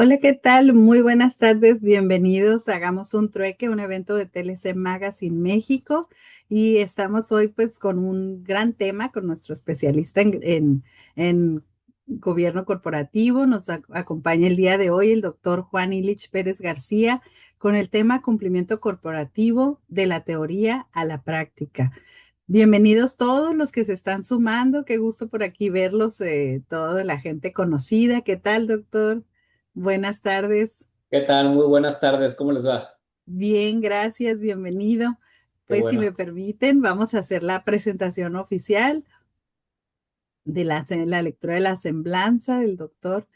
Hola, ¿qué tal? Muy buenas tardes, bienvenidos. Hagamos un trueque, un evento de TLC Magazine México. Y estamos hoy pues con un gran tema con nuestro especialista en gobierno corporativo. Nos acompaña el día de hoy el doctor Juan Ilich Pérez García con el tema cumplimiento corporativo de la teoría a la práctica. Bienvenidos todos los que se están sumando. Qué gusto por aquí verlos, toda la gente conocida. ¿Qué tal, doctor? Buenas tardes. ¿Qué tal? Muy buenas tardes, ¿cómo les va? Bien, gracias, bienvenido. Qué Pues si me bueno. permiten, vamos a hacer la presentación oficial de la lectura de la semblanza del doctor.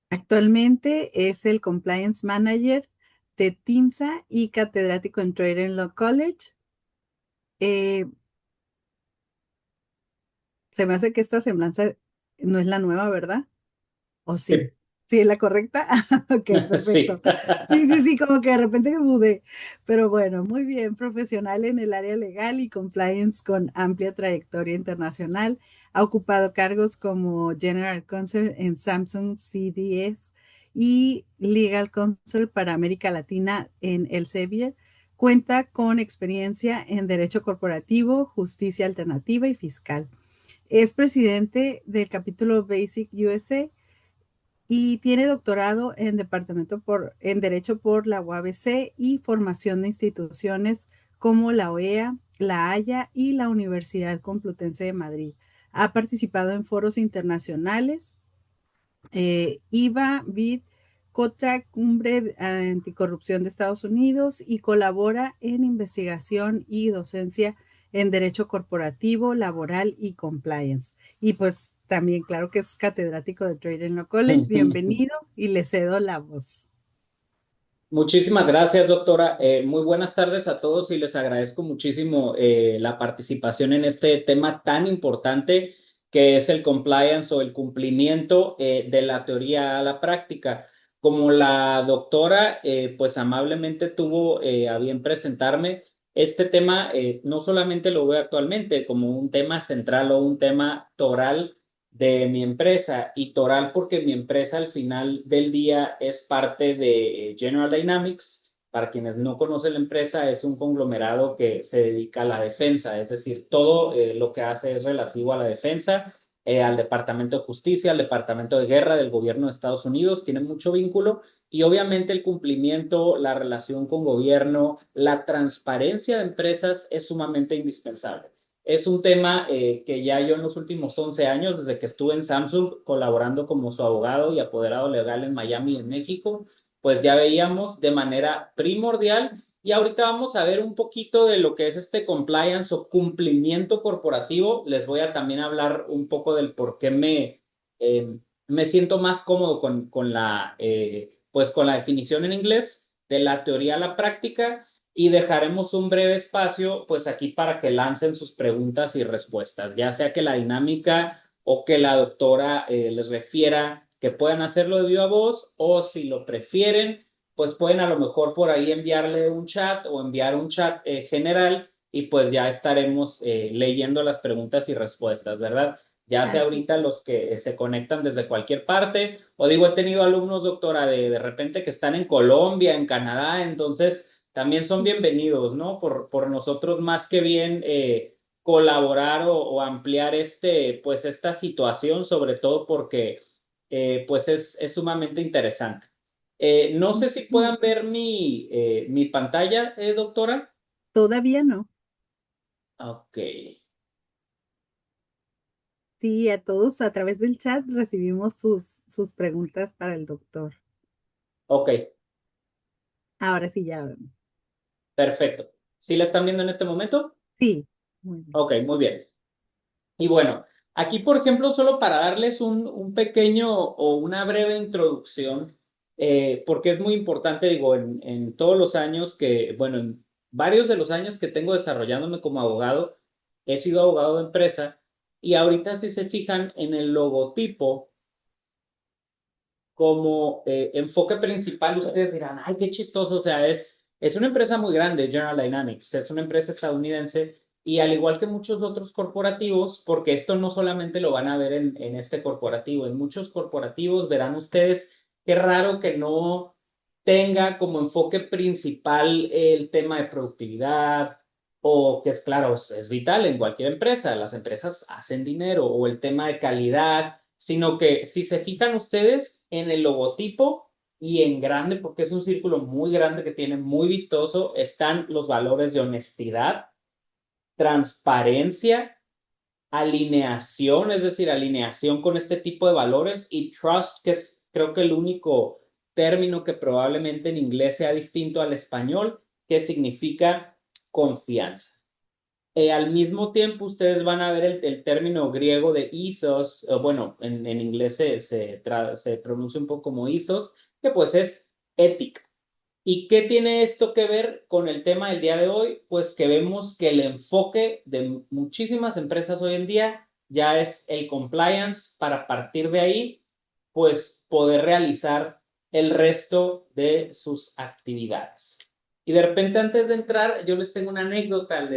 Actualmente es el Compliance Manager de TIMSA y catedrático en Trading Law College. Eh, Se me hace que esta semblanza no es la nueva, ¿verdad? ¿O sí? Sí, ¿Sí es la correcta? Ok, sí. perfecto. Sí, sí, sí, como que de repente dudé. Pero bueno, muy bien, profesional en el área legal y compliance con amplia trayectoria internacional. Ha ocupado cargos como General Counsel en Samsung CDS y Legal Counsel para América Latina en Elsevier. Cuenta con experiencia en derecho corporativo, justicia alternativa y fiscal. Es presidente del capítulo Basic USA y tiene doctorado en Derecho por la UABC y formación de instituciones como la OEA, la Haya y la Universidad Complutense de Madrid. Ha participado en foros internacionales, IVA, BID, COTRA, Cumbre Anticorrupción de Estados Unidos y colabora en investigación y docencia en Derecho Corporativo, Laboral y Compliance. Y pues también, claro que es catedrático de Trading Law College. Bienvenido y le cedo la voz. Muchísimas gracias, doctora. Muy buenas tardes a todos y les agradezco muchísimo la participación en este tema tan importante que es el compliance o el cumplimiento de la teoría a la práctica. Como la doctora pues amablemente tuvo a bien presentarme, este tema no solamente lo veo actualmente como un tema central o un tema toral de mi empresa y Toral porque mi empresa al final del día es parte de General Dynamics. Para quienes no conocen la empresa, es un conglomerado que se dedica a la defensa, es decir, todo lo que hace es relativo a la defensa, al Departamento de Justicia, al Departamento de Guerra del gobierno de Estados Unidos, tiene mucho vínculo y obviamente el cumplimiento, la relación con gobierno, la transparencia de empresas es sumamente indispensable. Es un tema que ya yo en los últimos 11 años, desde que estuve en Samsung colaborando como su abogado y apoderado legal en Miami, en México, pues ya veíamos de manera primordial. Y ahorita vamos a ver un poquito de lo que es este compliance o cumplimiento corporativo. Les voy a también hablar un poco del por qué me siento más cómodo pues con la definición en inglés, de la teoría a la práctica y dejaremos un breve espacio, pues aquí para que lancen sus preguntas y respuestas, ya sea que la dinámica o que la doctora les refiera que puedan hacerlo de viva voz o si lo prefieren, pues pueden a lo mejor por ahí enviarle un chat o enviar un chat general y pues ya estaremos leyendo las preguntas y respuestas, ¿verdad? Ya sea Así. ahorita los que se conectan desde cualquier parte, o digo, he tenido alumnos, doctora, de repente que están en Colombia, en Canadá, entonces también son bienvenidos, ¿no? Por nosotros más que bien colaborar o ampliar pues esta situación, sobre todo porque pues es sumamente interesante. No sé si puedan ver mi pantalla, doctora. Todavía no. Ok, Sí, a todos a través del chat recibimos sus preguntas para el doctor. ok, Ahora sí ya. perfecto. ¿Sí la están viendo en este momento? Sí, muy bien. Ok, muy bien. Y bueno, aquí, por ejemplo, solo para darles un pequeño o una breve introducción, porque es muy importante, digo, en todos los años bueno, en varios de los años que tengo desarrollándome como abogado, he sido abogado de empresa y ahorita si se fijan en el logotipo como enfoque principal, ustedes dirán, ay, qué chistoso, o sea, es una empresa muy grande, General Dynamics, es una empresa estadounidense Y al igual que muchos otros corporativos, porque esto no solamente lo van a ver en este corporativo, en muchos corporativos verán ustedes qué raro que no tenga como enfoque principal el tema de productividad o que es claro, es vital en cualquier empresa, las empresas hacen dinero o el tema de calidad, sino que si se fijan ustedes en el logotipo y en grande, porque es un círculo muy grande que tiene muy vistoso, están los valores de honestidad, transparencia, alineación, es decir, alineación con este tipo de valores y trust, que es creo que el único término que probablemente en inglés sea distinto al español, que significa confianza. Al mismo tiempo, ustedes van a ver el término griego de ethos, bueno, en inglés se pronuncia un poco como ethos, que pues es ética. ¿Y qué tiene esto que ver con el tema del día de hoy? Pues que vemos que el enfoque de muchísimas empresas hoy en día ya es el compliance para partir de ahí, pues poder realizar el resto de sus actividades. Y de repente antes de entrar, yo les tengo una anécdota,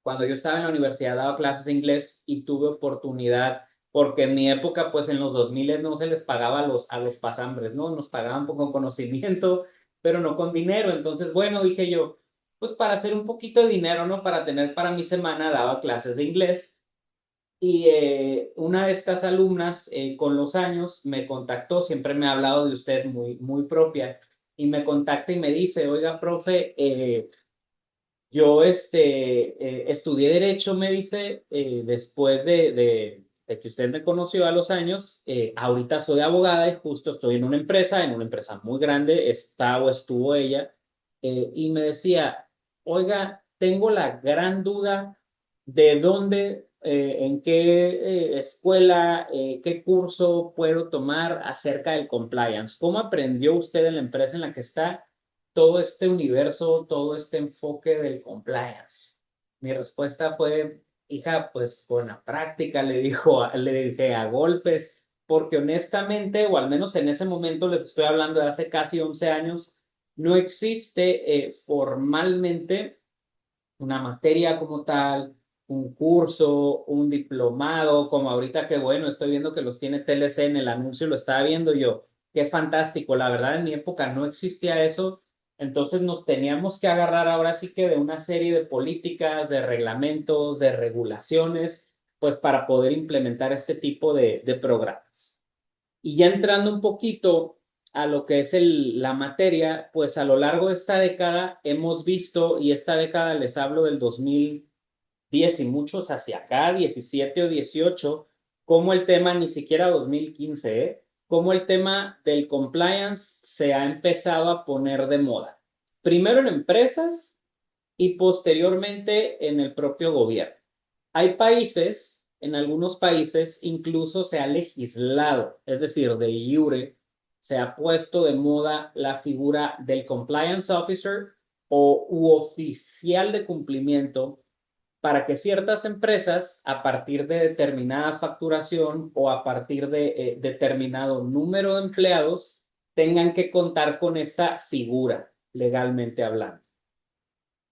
cuando yo estaba en la universidad daba clases de inglés y tuve oportunidad, porque en mi época, pues en los 2000 no se les pagaba a los pasambres, ¿no? Nos pagaban con conocimiento, pero no con dinero. Entonces, bueno, dije yo, pues para hacer un poquito de dinero, ¿no? Para tener para mi semana, daba clases de inglés. Y una de estas alumnas, con los años, me contactó, siempre me ha hablado de usted muy, muy propia, y me contacta y me dice, oiga, profe, yo estudié Derecho, me dice, después de que usted me conoció a los años. Ahorita soy abogada y justo estoy en una empresa muy grande, está o estuvo ella, y me decía, oiga, tengo la gran duda de dónde, en qué escuela, qué curso puedo tomar acerca del compliance. ¿Cómo aprendió usted en la empresa en la que está todo este universo, todo este enfoque del compliance? Mi respuesta fue, hija, pues con la práctica, le dije a golpes, porque honestamente, o al menos en ese momento, les estoy hablando de hace casi 11 años, no existe formalmente una materia como tal, un curso, un diplomado, como ahorita que bueno, estoy viendo que los tiene TLC en el anuncio, lo estaba viendo yo, qué fantástico, la verdad en mi época no existía eso, entonces nos teníamos que agarrar ahora sí que de una serie de políticas, de reglamentos, de regulaciones, pues para poder implementar este tipo de programas. Y ya entrando un poquito a lo que es la materia, pues a lo largo de esta década hemos visto, y esta década les hablo del 2010 y muchos hacia acá, 17 o 18, como el tema, ni siquiera 2015, como el tema del compliance se ha empezado a poner de moda. Primero en empresas y posteriormente en el propio gobierno. Hay países, en algunos países incluso se ha legislado, es decir, de iure, se ha puesto de moda la figura del compliance officer o u oficial de cumplimiento para que ciertas empresas, a partir de determinada facturación o a partir de determinado número de empleados, tengan que contar con esta figura legalmente hablando.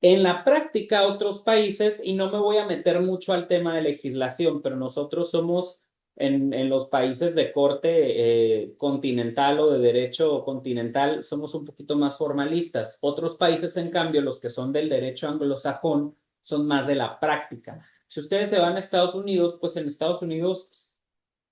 En la práctica, otros países, y no me voy a meter mucho al tema de legislación, pero nosotros somos en los países de corte continental o de derecho continental, somos un poquito más formalistas. Otros países, en cambio, los que son del derecho anglosajón, son más de la práctica. Si ustedes se van a Estados Unidos, pues en Estados Unidos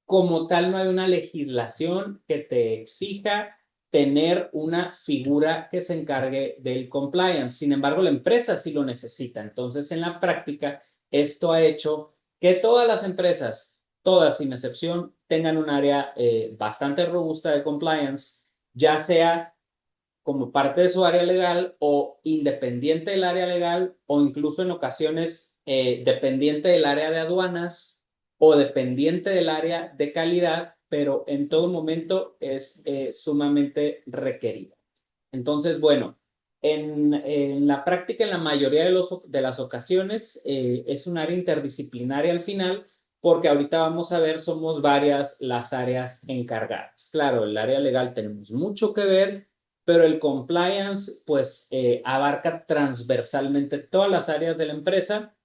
como tal no hay una legislación que te exija tener una figura que se encargue del compliance. Sin embargo, la empresa sí lo necesita. Entonces, en la práctica, esto ha hecho que todas las empresas, todas sin excepción, tengan un área bastante robusta de compliance, ya sea como parte de su área legal o independiente del área legal o incluso en ocasiones dependiente del área de aduanas o dependiente del área de calidad, pero en todo momento es sumamente requerido. Entonces, bueno, en la práctica, en la mayoría de las ocasiones, es un área interdisciplinaria al final, porque ahorita vamos a ver, somos varias las áreas encargadas. Claro, el área legal tenemos mucho que ver, pero el compliance pues abarca transversalmente todas las áreas de la empresa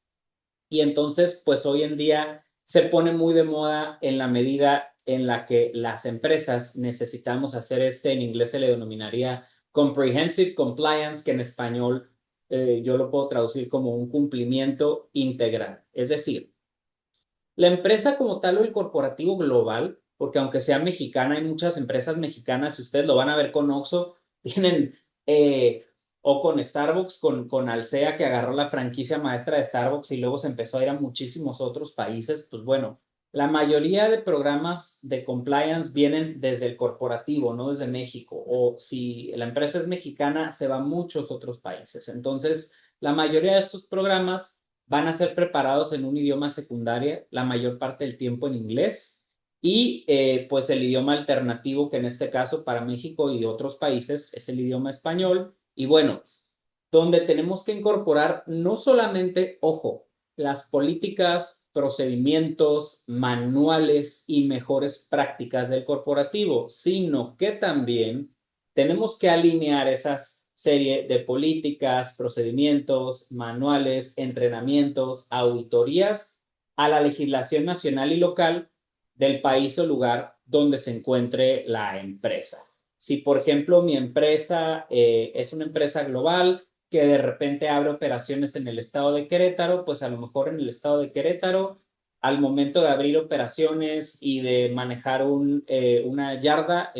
y entonces pues hoy en día se pone muy de moda en la medida en la que las empresas necesitamos hacer en inglés se le denominaría comprehensive compliance, que en español yo lo puedo traducir como un cumplimiento integral. Es decir, la empresa como tal o el corporativo global, porque aunque sea mexicana, hay muchas empresas mexicanas, y ustedes lo van a ver con Oxxo, tienen, o con Starbucks, con Alsea, que agarró la franquicia maestra de Starbucks y luego se empezó a ir a muchísimos otros países. Pues bueno, la mayoría de programas de compliance vienen desde el corporativo, no desde México. O si la empresa es mexicana, se va a muchos otros países. Entonces, la mayoría de estos programas van a ser preparados en un idioma secundaria, la mayor parte del tiempo en inglés, y pues el idioma alternativo, que en este caso para México y otros países es el idioma español. Y bueno, donde tenemos que incorporar no solamente, ojo, las políticas, procedimientos, manuales y mejores prácticas del corporativo, sino que también tenemos que alinear esas serie de políticas, procedimientos, manuales, entrenamientos, auditorías a la legislación nacional y local del país o lugar donde se encuentre la empresa. Si, por ejemplo, mi empresa es una empresa global que de repente abre operaciones en el estado de Querétaro, pues a lo mejor en el estado de Querétaro, al momento de abrir operaciones y de manejar una yarda,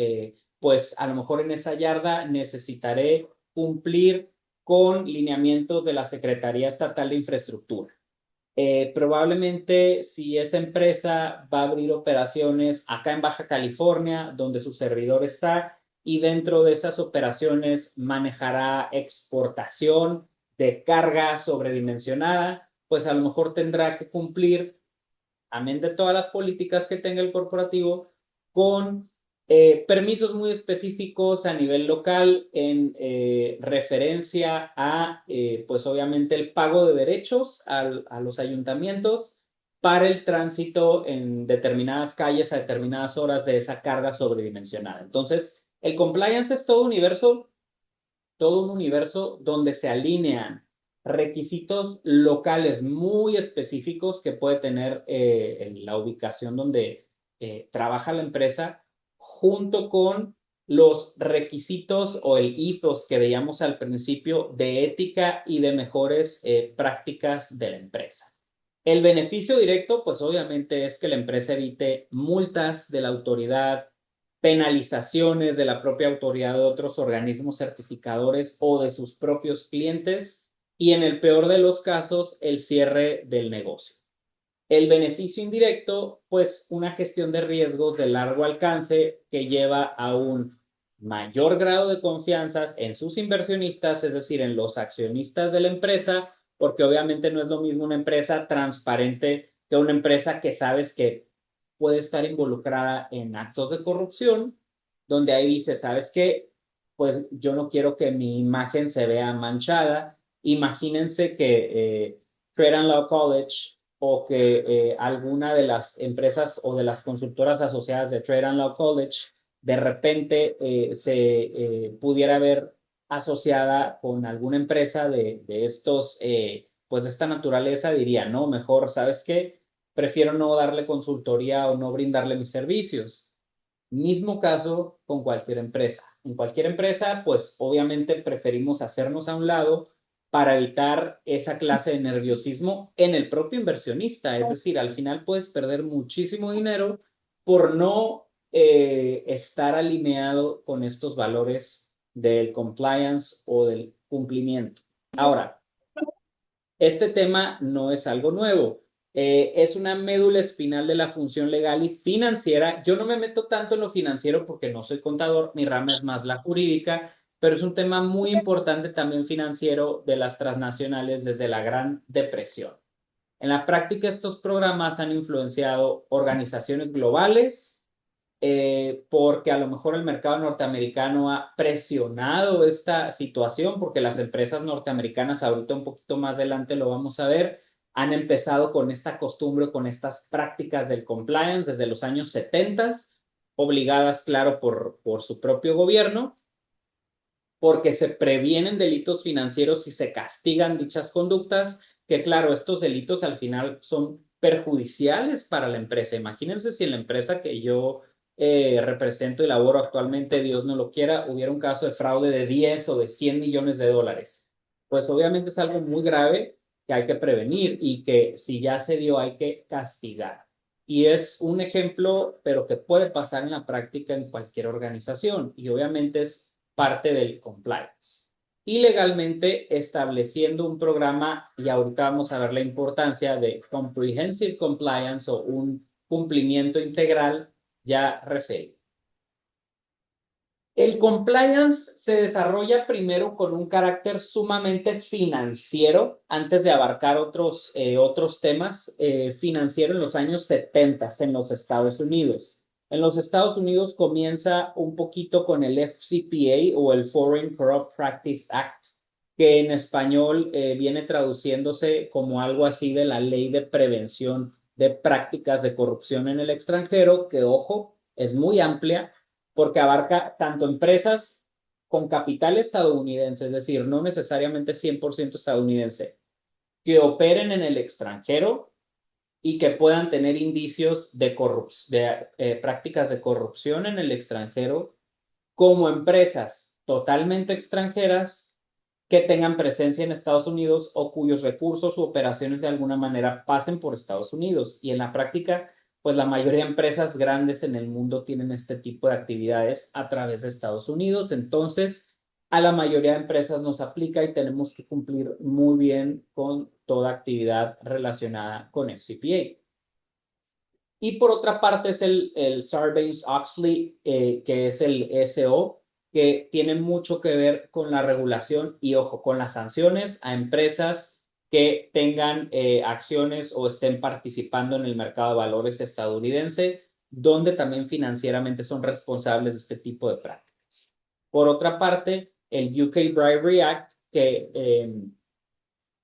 pues a lo mejor en esa yarda necesitaré cumplir con lineamientos de la Secretaría Estatal de Infraestructura. Probablemente si esa empresa va a abrir operaciones acá en Baja California, donde su servidor está, y dentro de esas operaciones manejará exportación de carga sobredimensionada, pues a lo mejor tendrá que cumplir, amén de todas las políticas que tenga el corporativo, con permisos muy específicos a nivel local en referencia a, pues obviamente, el pago de derechos a los ayuntamientos para el tránsito en determinadas calles a determinadas horas de esa carga sobredimensionada. Entonces, el compliance es todo un universo donde se alinean requisitos locales muy específicos que puede tener la ubicación donde trabaja la empresa, junto con los requisitos o el ethos que veíamos al principio de ética y de mejores prácticas de la empresa. El beneficio directo, pues obviamente es que la empresa evite multas de la autoridad, penalizaciones de la propia autoridad de otros organismos certificadores o de sus propios clientes y en el peor de los casos, el cierre del negocio. El beneficio indirecto, pues una gestión de riesgos de largo alcance que lleva a un mayor grado de confianza en sus inversionistas, es decir, en los accionistas de la empresa, porque obviamente no es lo mismo una empresa transparente que una empresa que sabes que puede estar involucrada en actos de corrupción, donde ahí dice, ¿sabes qué? Pues yo no quiero que mi imagen se vea manchada. Imagínense que Trade and Law College o que alguna de las empresas o de las consultoras asociadas de Trade and Law College de repente se pudiera ver asociada con alguna empresa de estos, pues de esta naturaleza, diría, no, mejor, ¿sabes qué? Prefiero no darle consultoría o no brindarle mis servicios. Mismo caso con cualquier empresa. En cualquier empresa, pues obviamente preferimos hacernos a un lado para evitar esa clase de nerviosismo en el propio inversionista. Es decir, al final puedes perder muchísimo dinero por no estar alineado con estos valores del compliance o del cumplimiento. Ahora, este tema no es algo nuevo. Es una médula espinal de la función legal y financiera. Yo no me meto tanto en lo financiero porque no soy contador, mi rama es más la jurídica, pero es un tema muy importante también financiero de las transnacionales desde la Gran Depresión. En la práctica, estos programas han influenciado organizaciones globales, porque a lo mejor el mercado norteamericano ha presionado esta situación, porque las empresas norteamericanas, ahorita un poquito más adelante lo vamos a ver, han empezado con esta costumbre, con estas prácticas del compliance desde los años 70, obligadas, claro, por su propio gobierno. porque se previenen delitos financieros y se castigan dichas conductas, que claro, estos delitos al final son perjudiciales para la empresa. Imagínense si en la empresa que yo represento y laboro actualmente, Dios no lo quiera, hubiera un caso de fraude de 10 o de 100 millones de dólares. Pues obviamente es algo muy grave que hay que prevenir y que si ya se dio hay que castigar. Y es un ejemplo, pero que puede pasar en la práctica en cualquier organización y obviamente es parte del compliance. Y legalmente estableciendo un programa, y ahorita vamos a ver la importancia de comprehensive compliance o un cumplimiento integral ya referido. El compliance se desarrolla primero con un carácter sumamente financiero antes de abarcar otros temas financieros en los años 70 en los Estados Unidos. En los Estados Unidos comienza un poquito con el FCPA o el Foreign Corrupt Practice Act, que en español viene traduciéndose como algo así de la Ley de Prevención de Prácticas de Corrupción en el extranjero, que ojo, es muy amplia porque abarca tanto empresas con capital estadounidense, es decir, no necesariamente 100% estadounidense, que operen en el extranjero y que puedan tener indicios de prácticas de corrupción en el extranjero, como empresas totalmente extranjeras que tengan presencia en Estados Unidos o cuyos recursos u operaciones de alguna manera pasen por Estados Unidos. Y en la práctica, pues la mayoría de empresas grandes en el mundo tienen este tipo de actividades a través de Estados Unidos. Entonces, a la mayoría de empresas nos aplica y tenemos que cumplir muy bien con toda actividad relacionada con FCPA. Y por otra parte es el Sarbanes-Oxley, que es el SO, que tiene mucho que ver con la regulación y, ojo, con las sanciones a empresas que tengan acciones o estén participando en el mercado de valores estadounidense, donde también financieramente son responsables de este tipo de prácticas. Por otra parte, el UK Bribery Act, que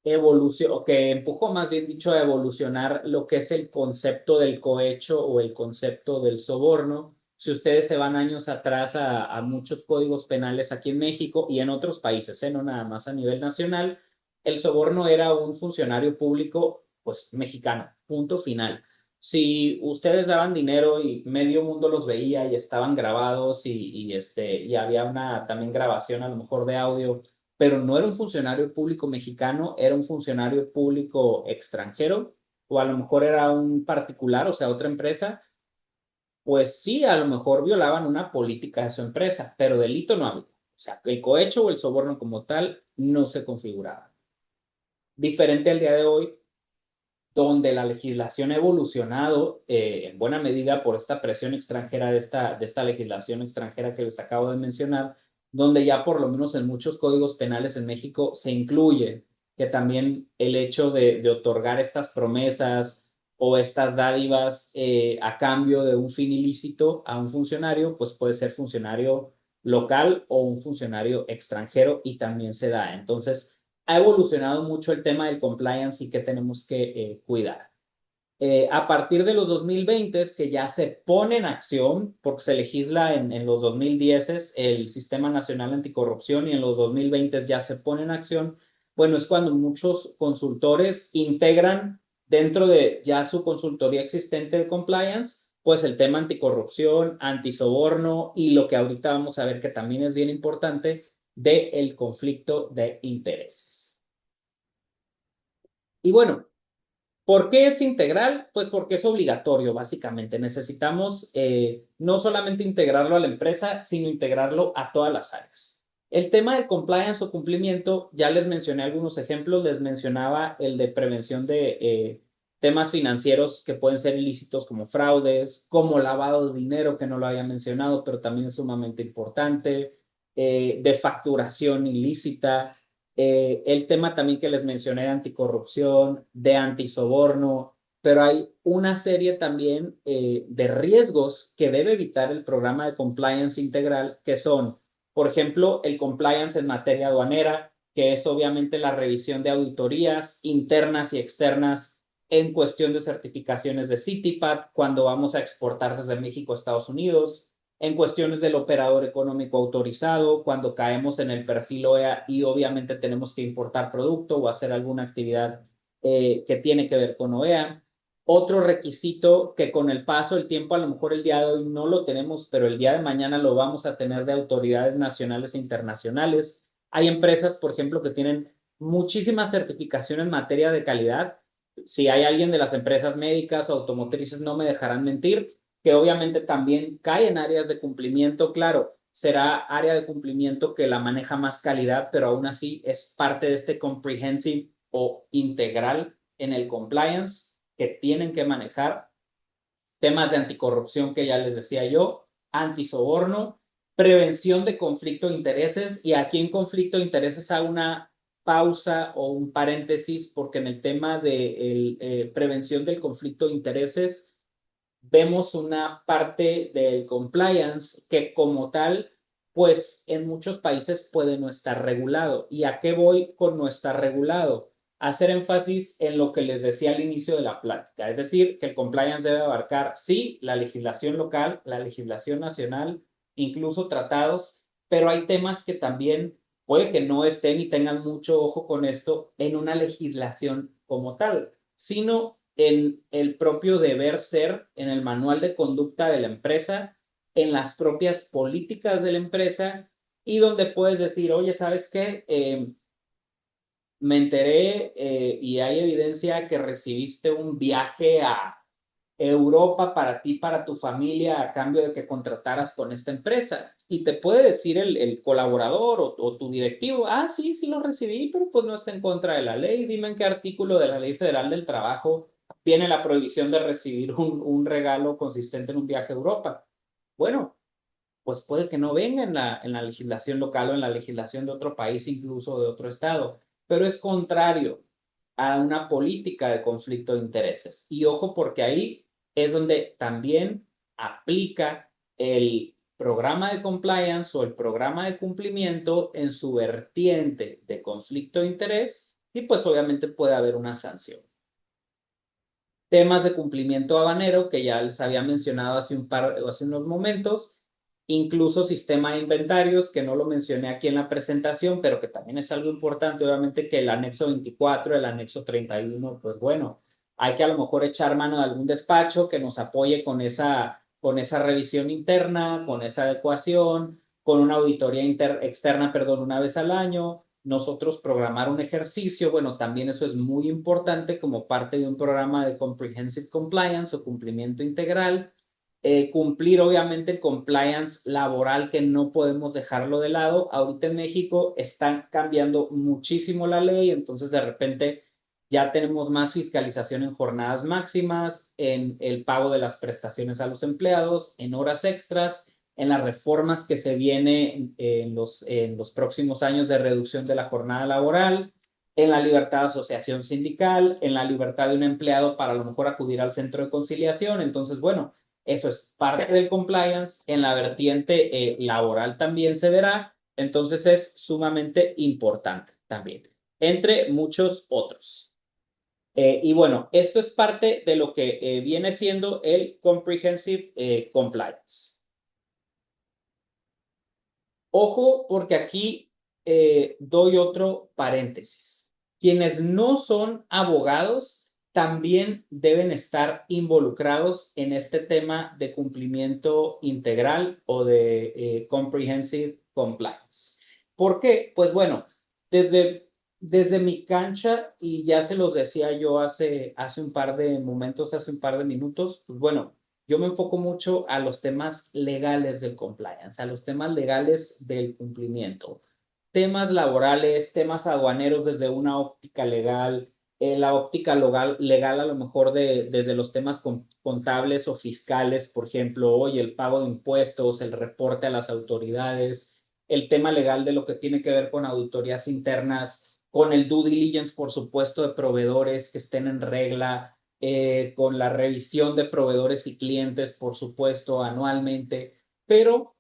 empujó más bien dicho a evolucionar lo que es el concepto del cohecho o el concepto del soborno. Si ustedes se van años atrás a muchos códigos penales aquí en México y en otros países, no nada más a nivel nacional, el soborno era un funcionario público, pues mexicano, punto final. Si ustedes daban dinero y medio mundo los veía y estaban grabados y había una también grabación a lo mejor de audio, pero no era un funcionario público mexicano, era un funcionario público extranjero, o a lo mejor era un particular, o sea, otra empresa, pues sí, a lo mejor violaban una política de su empresa, pero delito no había. O sea, el cohecho o el soborno como tal no se configuraba. Diferente al día de hoy, donde la legislación ha evolucionado en buena medida por esta presión extranjera de esta legislación extranjera que les acabo de mencionar, donde ya por lo menos en muchos códigos penales en México se incluye que también el hecho de otorgar estas promesas o estas dádivas a cambio de un fin ilícito a un funcionario, pues puede ser funcionario local o un funcionario extranjero y también se da. Entonces, ha evolucionado mucho el tema del compliance y que tenemos que cuidar. A partir de los 2020 que ya se pone en acción, porque se legisla en los 2010 el Sistema Nacional Anticorrupción y en los 2020 ya se pone en acción, bueno, es cuando muchos consultores integran dentro de ya su consultoría existente de compliance, pues el tema anticorrupción, antisoborno y lo que ahorita vamos a ver que también es bien importante, del conflicto de intereses. Y bueno, ¿por qué es integral? Pues porque es obligatorio, básicamente. Necesitamos no solamente integrarlo a la empresa, sino integrarlo a todas las áreas. El tema de compliance o cumplimiento, ya les mencioné algunos ejemplos, les mencionaba el de prevención de temas financieros que pueden ser ilícitos como fraudes, como lavado de dinero, que no lo había mencionado, pero también es sumamente importante, de facturación ilícita, el tema también que les mencioné de anticorrupción, de antisoborno, pero hay una serie también de riesgos que debe evitar el programa de compliance integral, que son, por ejemplo, el compliance en materia aduanera, que es obviamente la revisión de auditorías internas y externas en cuestión de certificaciones de CITIPAT cuando vamos a exportar desde México a Estados Unidos, en cuestiones del operador económico autorizado, cuando caemos en el perfil OEA y obviamente tenemos que importar producto o hacer alguna actividad que tiene que ver con OEA. Otro requisito que con el paso del tiempo, a lo mejor el día de hoy no lo tenemos, pero el día de mañana lo vamos a tener de autoridades nacionales e internacionales. Hay empresas, por ejemplo, que tienen muchísimas certificaciones en materia de calidad. Si hay alguien de las empresas médicas o automotrices, no me dejarán mentir, que obviamente también cae en áreas de cumplimiento, claro, será área de cumplimiento que la maneja más calidad, pero aún así es parte de este comprehensive o integral en el compliance que tienen que manejar. Temas de anticorrupción que ya les decía yo, antisoborno, prevención de conflicto de intereses, y aquí en conflicto de intereses hago una pausa o un paréntesis porque en el tema de prevención del conflicto de intereses vemos una parte del compliance que como tal, pues en muchos países puede no estar regulado. ¿Y a qué voy con no estar regulado? Hacer énfasis en lo que les decía al inicio de la plática, es decir, que el compliance debe abarcar, sí, la legislación local, la legislación nacional, incluso tratados, pero hay temas que también puede que no estén y tengan mucho ojo con esto en una legislación como tal, sino en el propio deber ser, en el manual de conducta de la empresa, en las propias políticas de la empresa, y donde puedes decir, oye, ¿sabes qué? Me enteré y hay evidencia que recibiste un viaje a Europa para ti, para tu familia, a cambio de que contrataras con esta empresa. Y te puede decir el colaborador o tu directivo, ah, sí, sí lo recibí, pero pues no está en contra de la ley. Dime en qué artículo de la Ley Federal del Trabajo tiene la prohibición de recibir un regalo consistente en un viaje a Europa. Bueno, pues puede que no venga en la legislación local o en la legislación de otro país, incluso de otro estado, pero es contrario a una política de conflicto de intereses. Y ojo, porque ahí es donde también aplica el programa de compliance o el programa de cumplimiento en su vertiente de conflicto de interés, y pues obviamente puede haber una sanción. Temas de cumplimiento habanero, que ya les había mencionado hace unos momentos, incluso sistema de inventarios, que no lo mencioné aquí en la presentación, pero que también es algo importante, obviamente, que el anexo 24, el anexo 31, pues bueno, hay que a lo mejor echar mano de algún despacho que nos apoye con esa revisión interna, con esa adecuación, con una auditoría externa, perdón, una vez al año, nosotros programar un ejercicio, bueno, también eso es muy importante como parte de un programa de Comprehensive Compliance o cumplimiento integral. Cumplir obviamente el compliance laboral, que no podemos dejarlo de lado. Ahorita en México están cambiando muchísimo la ley, entonces de repente ya tenemos más fiscalización en jornadas máximas, en el pago de las prestaciones a los empleados, en horas extras, en las reformas que se vienen en los próximos años de reducción de la jornada laboral, en la libertad de asociación sindical, en la libertad de un empleado para a lo mejor acudir al centro de conciliación. Entonces, bueno, eso es parte del compliance. En la vertiente laboral también se verá. Entonces es sumamente importante también, entre muchos otros. Y bueno, esto es parte de lo que viene siendo el Comprehensive Compliance. Ojo, porque aquí doy otro paréntesis. Quienes no son abogados también deben estar involucrados en este tema de cumplimiento integral o de comprehensive compliance. ¿Por qué? Pues bueno, desde mi cancha, y ya se los decía yo hace un par de momentos, hace un par de minutos, pues bueno, yo me enfoco mucho a los temas legales del compliance, a los temas legales del cumplimiento, temas laborales, temas aduaneros desde una óptica legal, la óptica legal a lo mejor desde los temas contables o fiscales, por ejemplo, hoy el pago de impuestos, el reporte a las autoridades, el tema legal de lo que tiene que ver con auditorías internas, con el due diligence, por supuesto, de proveedores que estén en regla, con la revisión de proveedores y clientes, por supuesto, anualmente, pero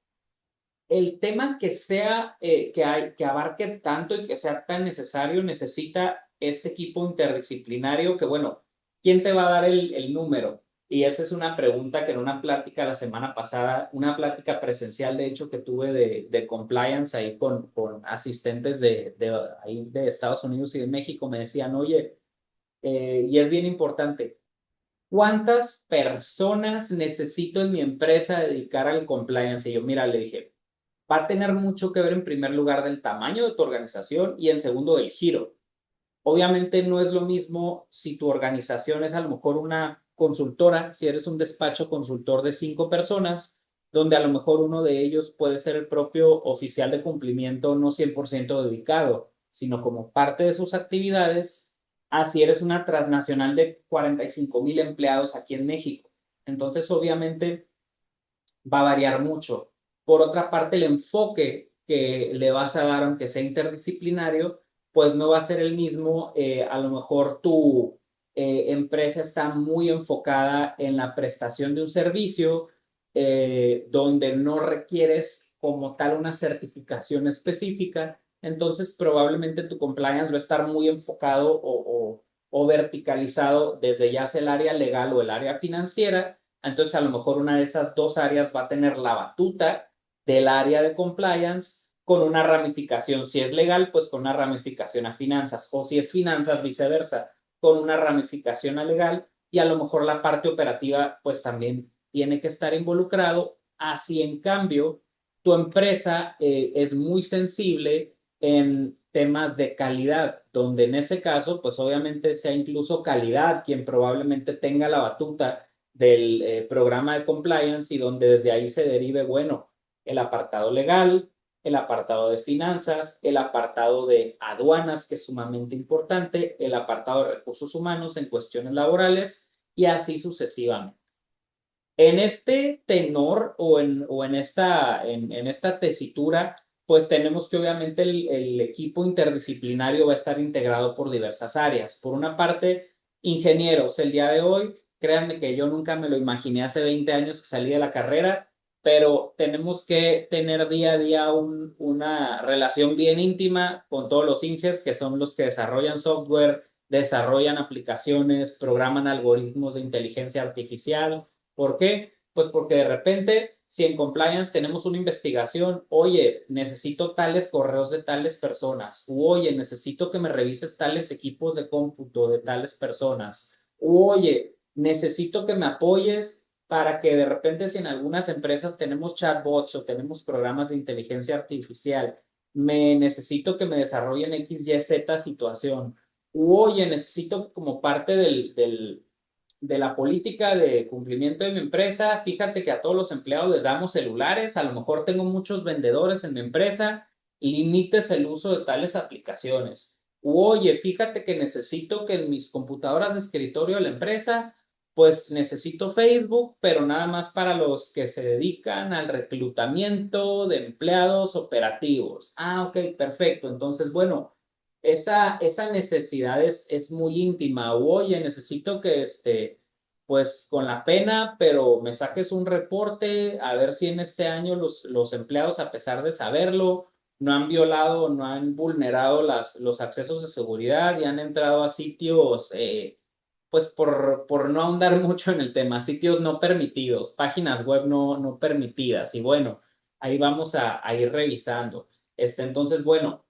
el tema que sea, que abarque tanto y que sea tan necesario, necesita este equipo interdisciplinario que, bueno, ¿quién te va a dar el número? Y esa es una pregunta que en una plática la semana pasada, una plática presencial, de hecho, que tuve de compliance ahí con asistentes ahí de Estados Unidos y de México, me decían, oye, y es bien importante, ¿cuántas personas necesito en mi empresa dedicar al compliance? Y yo, mira, le dije, va a tener mucho que ver en primer lugar del tamaño de tu organización y en segundo del giro. Obviamente no es lo mismo si tu organización es a lo mejor una consultora, si eres un despacho consultor de 5 personas, donde a lo mejor uno de ellos puede ser el propio oficial de cumplimiento no 100% dedicado, sino como parte de sus actividades, así eres una transnacional de 45,000 empleados aquí en México. Entonces, obviamente, va a variar mucho. Por otra parte, el enfoque que le vas a dar, aunque sea interdisciplinario, pues no va a ser el mismo. A lo mejor tu empresa está muy enfocada en la prestación de un servicio donde no requieres como tal una certificación específica. Entonces, probablemente tu compliance va a estar muy enfocado o verticalizado desde ya sea el área legal o el área financiera. Entonces, a lo mejor una de esas dos áreas va a tener la batuta del área de compliance con una ramificación. Si es legal, pues con una ramificación a finanzas. O si es finanzas, viceversa, con una ramificación a legal. Y a lo mejor la parte operativa, pues también tiene que estar involucrado. Así, en cambio, tu empresa es muy sensible en temas de calidad, donde en ese caso, pues obviamente sea incluso calidad quien probablemente tenga la batuta del programa de compliance y donde desde ahí se derive, bueno, el apartado legal, el apartado de finanzas, el apartado de aduanas, que es sumamente importante, el apartado de recursos humanos en cuestiones laborales y así sucesivamente. En este tenor en esta tesitura, pues tenemos que obviamente el equipo interdisciplinario va a estar integrado por diversas áreas. Por una parte, ingenieros. El día de hoy, créanme que yo nunca me lo imaginé hace 20 años que salí de la carrera, pero tenemos que tener día a día una relación bien íntima con todos los inges, que son los que desarrollan software, desarrollan aplicaciones, programan algoritmos de inteligencia artificial. ¿Por qué? Pues porque de repente, si en compliance tenemos una investigación, oye, necesito tales correos de tales personas, u oye, necesito que me revises tales equipos de cómputo de tales personas, u oye, necesito que me apoyes para que de repente si en algunas empresas tenemos chatbots o tenemos programas de inteligencia artificial, me necesito que me desarrollen X, Y, Z situación, u oye, necesito que como parte de la política de cumplimiento de mi empresa, fíjate que a todos los empleados les damos celulares, a lo mejor tengo muchos vendedores en mi empresa, limites el uso de tales aplicaciones. U, oye, fíjate que necesito que en mis computadoras de escritorio de la empresa, pues necesito Facebook, pero nada más para los que se dedican al reclutamiento de empleados operativos. Ah, ok, perfecto. Entonces, bueno, esa necesidad es muy íntima. O, oye, necesito que pues con la pena, pero me saques un reporte a ver si en este año los empleados, a pesar de saberlo, no han violado, no han vulnerado los accesos de seguridad y han entrado a sitios, pues por no ahondar mucho en el tema, sitios no permitidos, páginas web no permitidas. Y bueno, ahí vamos a ir revisando. Entonces, bueno,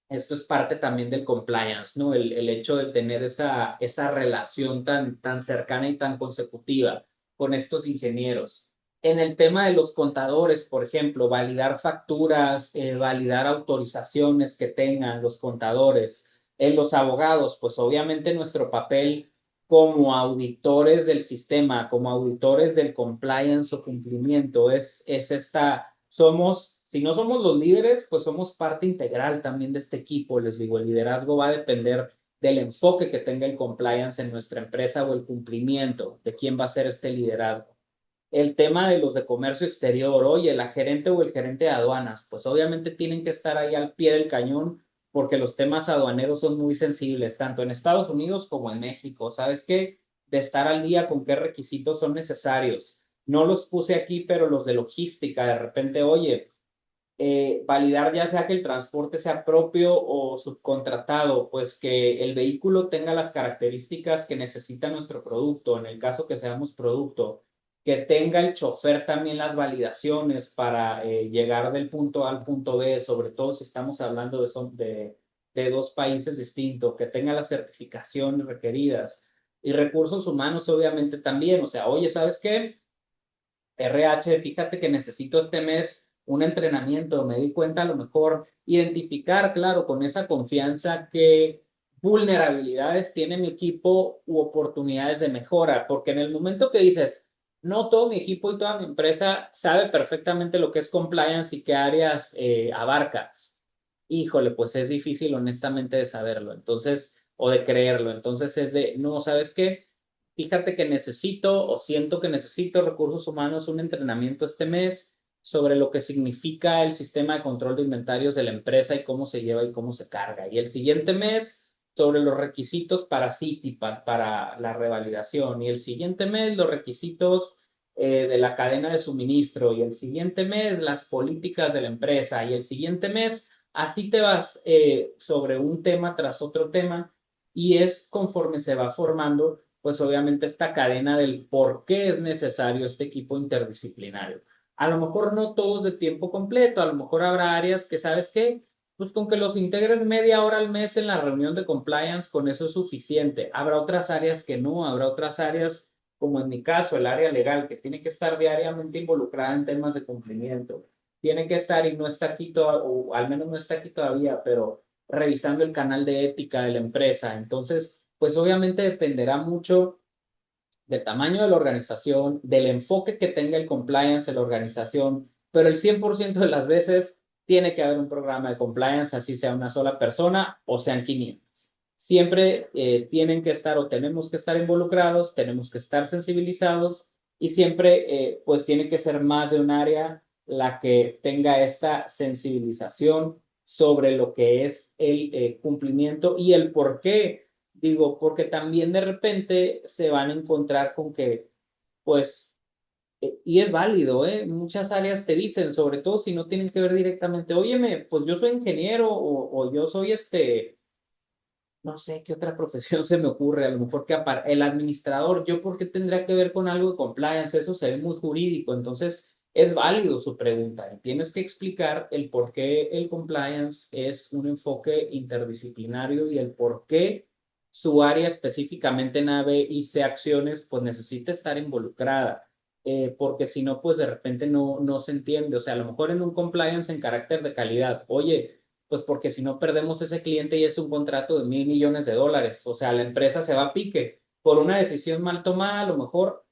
esto es parte también del compliance, ¿no? El hecho de tener esa relación tan cercana y tan consecutiva con estos ingenieros. En el tema de los contadores, por ejemplo, validar facturas, validar autorizaciones que tengan los contadores. En los abogados, pues obviamente nuestro papel como auditores del sistema, como auditores del compliance o cumplimiento, si no somos los líderes, pues somos parte integral también de este equipo. Les digo, el liderazgo va a depender del enfoque que tenga el compliance en nuestra empresa o el cumplimiento de quién va a ser este liderazgo. El tema de los de comercio exterior, oye, la gerente o el gerente de aduanas, pues obviamente tienen que estar ahí al pie del cañón porque los temas aduaneros son muy sensibles, tanto en Estados Unidos como en México. ¿Sabes qué? De estar al día con qué requisitos son necesarios. No los puse aquí, pero los de logística, de repente, oye, validar ya sea que el transporte sea propio o subcontratado, pues que el vehículo tenga las características que necesita nuestro producto, en el caso que seamos producto, que tenga el chofer también las validaciones para llegar del punto A al punto B, sobre todo si estamos hablando de dos países distintos, que tenga las certificaciones requeridas y recursos humanos obviamente también, o sea, oye, ¿sabes qué? RH, fíjate que necesito este mes un entrenamiento, me di cuenta a lo mejor identificar, claro, con esa confianza qué vulnerabilidades tiene mi equipo u oportunidades de mejora, porque en el momento que dices, no todo mi equipo y toda mi empresa sabe perfectamente lo que es compliance y qué áreas abarca, híjole, pues es difícil honestamente de saberlo, entonces, o de creerlo, entonces es de, no, ¿sabes qué? Fíjate que necesito o siento que necesito recursos humanos, un entrenamiento este mes sobre lo que significa el sistema de control de inventarios de la empresa y cómo se lleva y cómo se carga. Y el siguiente mes sobre los requisitos para CITIPAD, para la revalidación. Y el siguiente mes los requisitos de la cadena de suministro. Y el siguiente mes las políticas de la empresa. Y el siguiente mes así te vas sobre un tema tras otro tema y es conforme se va formando, pues obviamente esta cadena del por qué es necesario este equipo interdisciplinario. A lo mejor no todos de tiempo completo, a lo mejor habrá áreas que, ¿sabes qué? Pues con que los integres media hora al mes en la reunión de compliance, con eso es suficiente. Habrá otras áreas que no, habrá otras áreas, como en mi caso, el área legal, que tiene que estar diariamente involucrada en temas de cumplimiento tiene que estar y no está aquí o al menos no está aquí todavía, pero revisando el canal de ética de la empresa. Entonces, pues obviamente dependerá mucho del tamaño de la organización, del enfoque que tenga el compliance en la organización, pero el 100% de las veces tiene que haber un programa de compliance, así sea una sola persona o sean 500. Siempre tienen que estar o tenemos que estar involucrados, tenemos que estar sensibilizados y siempre pues tiene que ser más de un área la que tenga esta sensibilización sobre lo que es el cumplimiento y el por qué. Digo, porque también de repente se van a encontrar con que, pues, y es válido, ¿eh? Muchas áreas te dicen, sobre todo si no tienen que ver directamente, óyeme, pues yo soy ingeniero o yo soy no sé qué otra profesión se me ocurre, a lo mejor que el administrador, yo por qué tendría que ver con algo de compliance, eso se ve muy jurídico, entonces es válido su pregunta y tienes que explicar el por qué el compliance es un enfoque interdisciplinario y el por qué su área específicamente en A, B y C acciones pues necesita estar involucrada. Porque si no, pues de repente no se entiende. O sea, a lo mejor en un compliance en carácter de calidad, oye, pues porque si no perdemos ese cliente y es un contrato de $1,000 millones. O sea, la empresa se va a pique por una decisión mal tomada, a lo mejor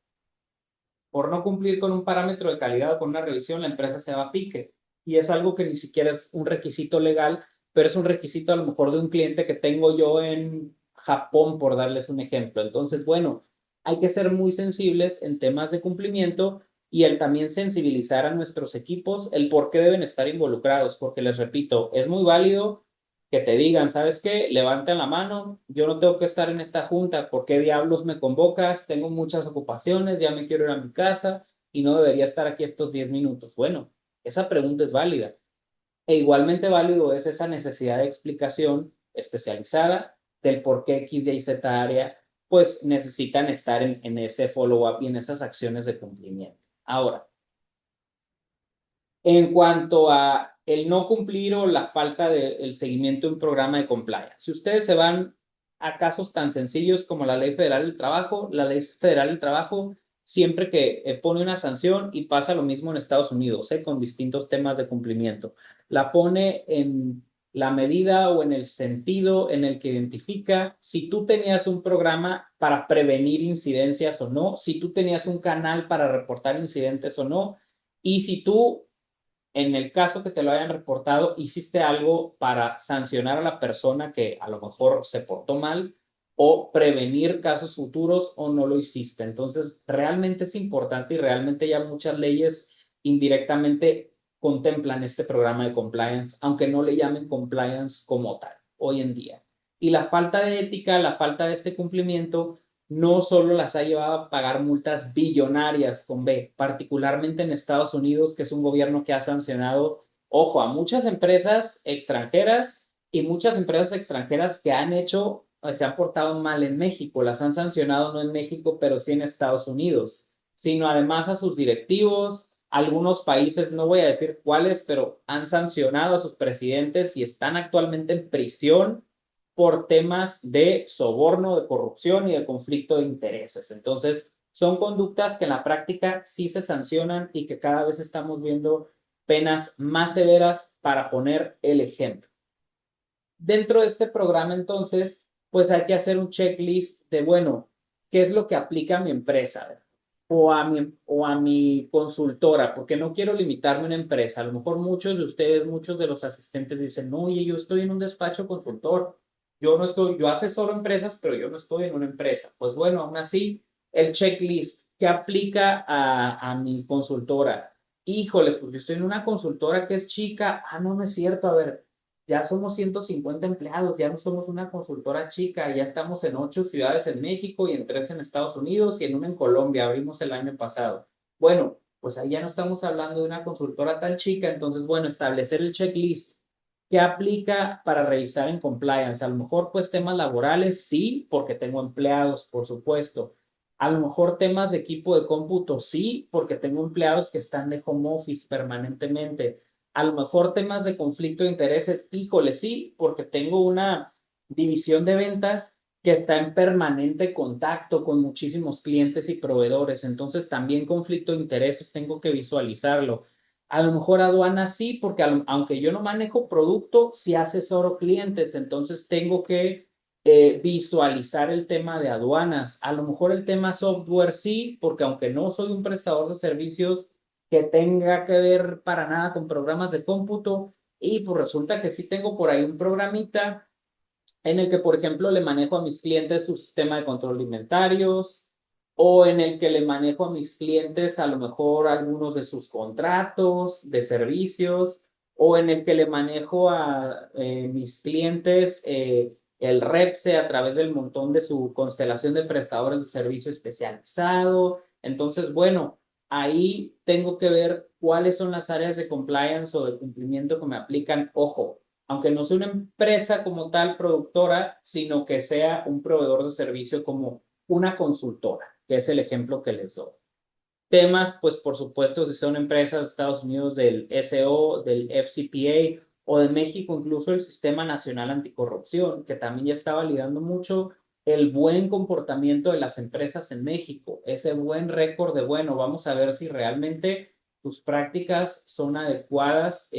por no cumplir con un parámetro de calidad o con una revisión, la empresa se va a pique. Y es algo que ni siquiera es un requisito legal, pero es un requisito a lo mejor de un cliente que tengo yo en Japón, por darles un ejemplo. Entonces, bueno, hay que ser muy sensibles en temas de cumplimiento y el también sensibilizar a nuestros equipos el por qué deben estar involucrados, porque les repito, es muy válido que te digan, ¿sabes qué? Levanten la mano, yo no tengo que estar en esta junta, ¿por qué diablos me convocas? Tengo muchas ocupaciones, ya me quiero ir a mi casa y no debería estar aquí estos 10 minutos. Bueno, esa pregunta es válida. E igualmente válido es esa necesidad de explicación especializada del por qué X, Y, Z área, pues necesitan estar en ese follow-up y en esas acciones de cumplimiento. Ahora, en cuanto a el no cumplir o la falta del seguimiento de un programa de compliance. Si ustedes se van a casos tan sencillos como la Ley Federal del Trabajo, la Ley Federal del Trabajo siempre que pone una sanción y pasa lo mismo en Estados Unidos, con distintos temas de cumplimiento. La pone en la medida o en el sentido en el que identifica si tú tenías un programa para prevenir incidencias o no, si tú tenías un canal para reportar incidentes o no, y si tú en el caso que te lo hayan reportado, hiciste algo para sancionar a la persona que a lo mejor se portó mal o prevenir casos futuros o no lo hiciste. Entonces, realmente es importante y realmente ya muchas leyes indirectamente contemplan este programa de compliance, aunque no le llamen compliance como tal hoy en día. Y la falta de ética, la falta de este cumplimiento no solo las ha llevado a pagar multas billonarias con B, particularmente en Estados Unidos, que es un gobierno que ha sancionado ojo, a muchas empresas extranjeras y muchas empresas extranjeras que han hecho, se han portado mal en México, las han sancionado no en México, pero sí en Estados Unidos, sino además a sus directivos. Algunos países, no voy a decir cuáles, pero han sancionado a sus presidentes y están actualmente en prisión por temas de soborno, de corrupción y de conflicto de intereses. Entonces, son conductas que en la práctica sí se sancionan y que cada vez estamos viendo penas más severas para poner el ejemplo. Dentro de este programa, entonces, pues hay que hacer un checklist de, bueno, ¿qué es lo que aplica a mi empresa? O a mi consultora, porque no quiero limitarme a una empresa. A lo mejor muchos de ustedes, muchos de los asistentes dicen, no, oye, yo estoy en un despacho consultor, yo no estoy, yo asesoro empresas, pero yo no estoy en una empresa. Pues bueno, aún así, el checklist, ¿qué aplica a mi consultora? Híjole, pues yo estoy en una consultora que es chica. Ah, no, no es cierto. A ver, ya somos 150 empleados, ya no somos una consultora chica, ya estamos en 8 ciudades en México y en 3 en Estados Unidos y en una en Colombia, abrimos el año pasado. Bueno, pues ahí ya no estamos hablando de una consultora tan chica, entonces, bueno, establecer el checklist. ¿Qué aplica para revisar en compliance? A lo mejor, pues, temas laborales, sí, porque tengo empleados, por supuesto. A lo mejor temas de equipo de cómputo, sí, porque tengo empleados que están de home office permanentemente. A lo mejor temas de conflicto de intereses, híjole, sí, porque tengo una división de ventas que está en permanente contacto con muchísimos clientes y proveedores. Entonces, también conflicto de intereses tengo que visualizarlo. A lo mejor aduanas sí, porque aunque yo no manejo producto, sí asesoro clientes, entonces tengo que visualizar el tema de aduanas. A lo mejor el tema software sí, porque aunque no soy un prestador de servicios que tenga que ver para nada con programas de cómputo, y pues resulta que sí tengo por ahí un programita en el que, por ejemplo, le manejo a mis clientes su sistema de control de inventarios, o en el que le manejo a mis clientes a lo mejor algunos de sus contratos de servicios, o en el que le manejo a mis clientes el REPSE a través del montón de su constelación de prestadores de servicio especializado. Entonces, bueno, ahí tengo que ver cuáles son las áreas de compliance o de cumplimiento que me aplican. Ojo, aunque no sea una empresa como tal productora, sino que sea un proveedor de servicio como una consultora, que es el ejemplo que les doy. Temas, pues por supuesto, si son empresas de Estados Unidos del SO, del FCPA o de México, incluso el Sistema Nacional Anticorrupción, que también ya está validando mucho el buen comportamiento de las empresas en México, ese buen récord de, bueno, vamos a ver si realmente tus prácticas son adecuadas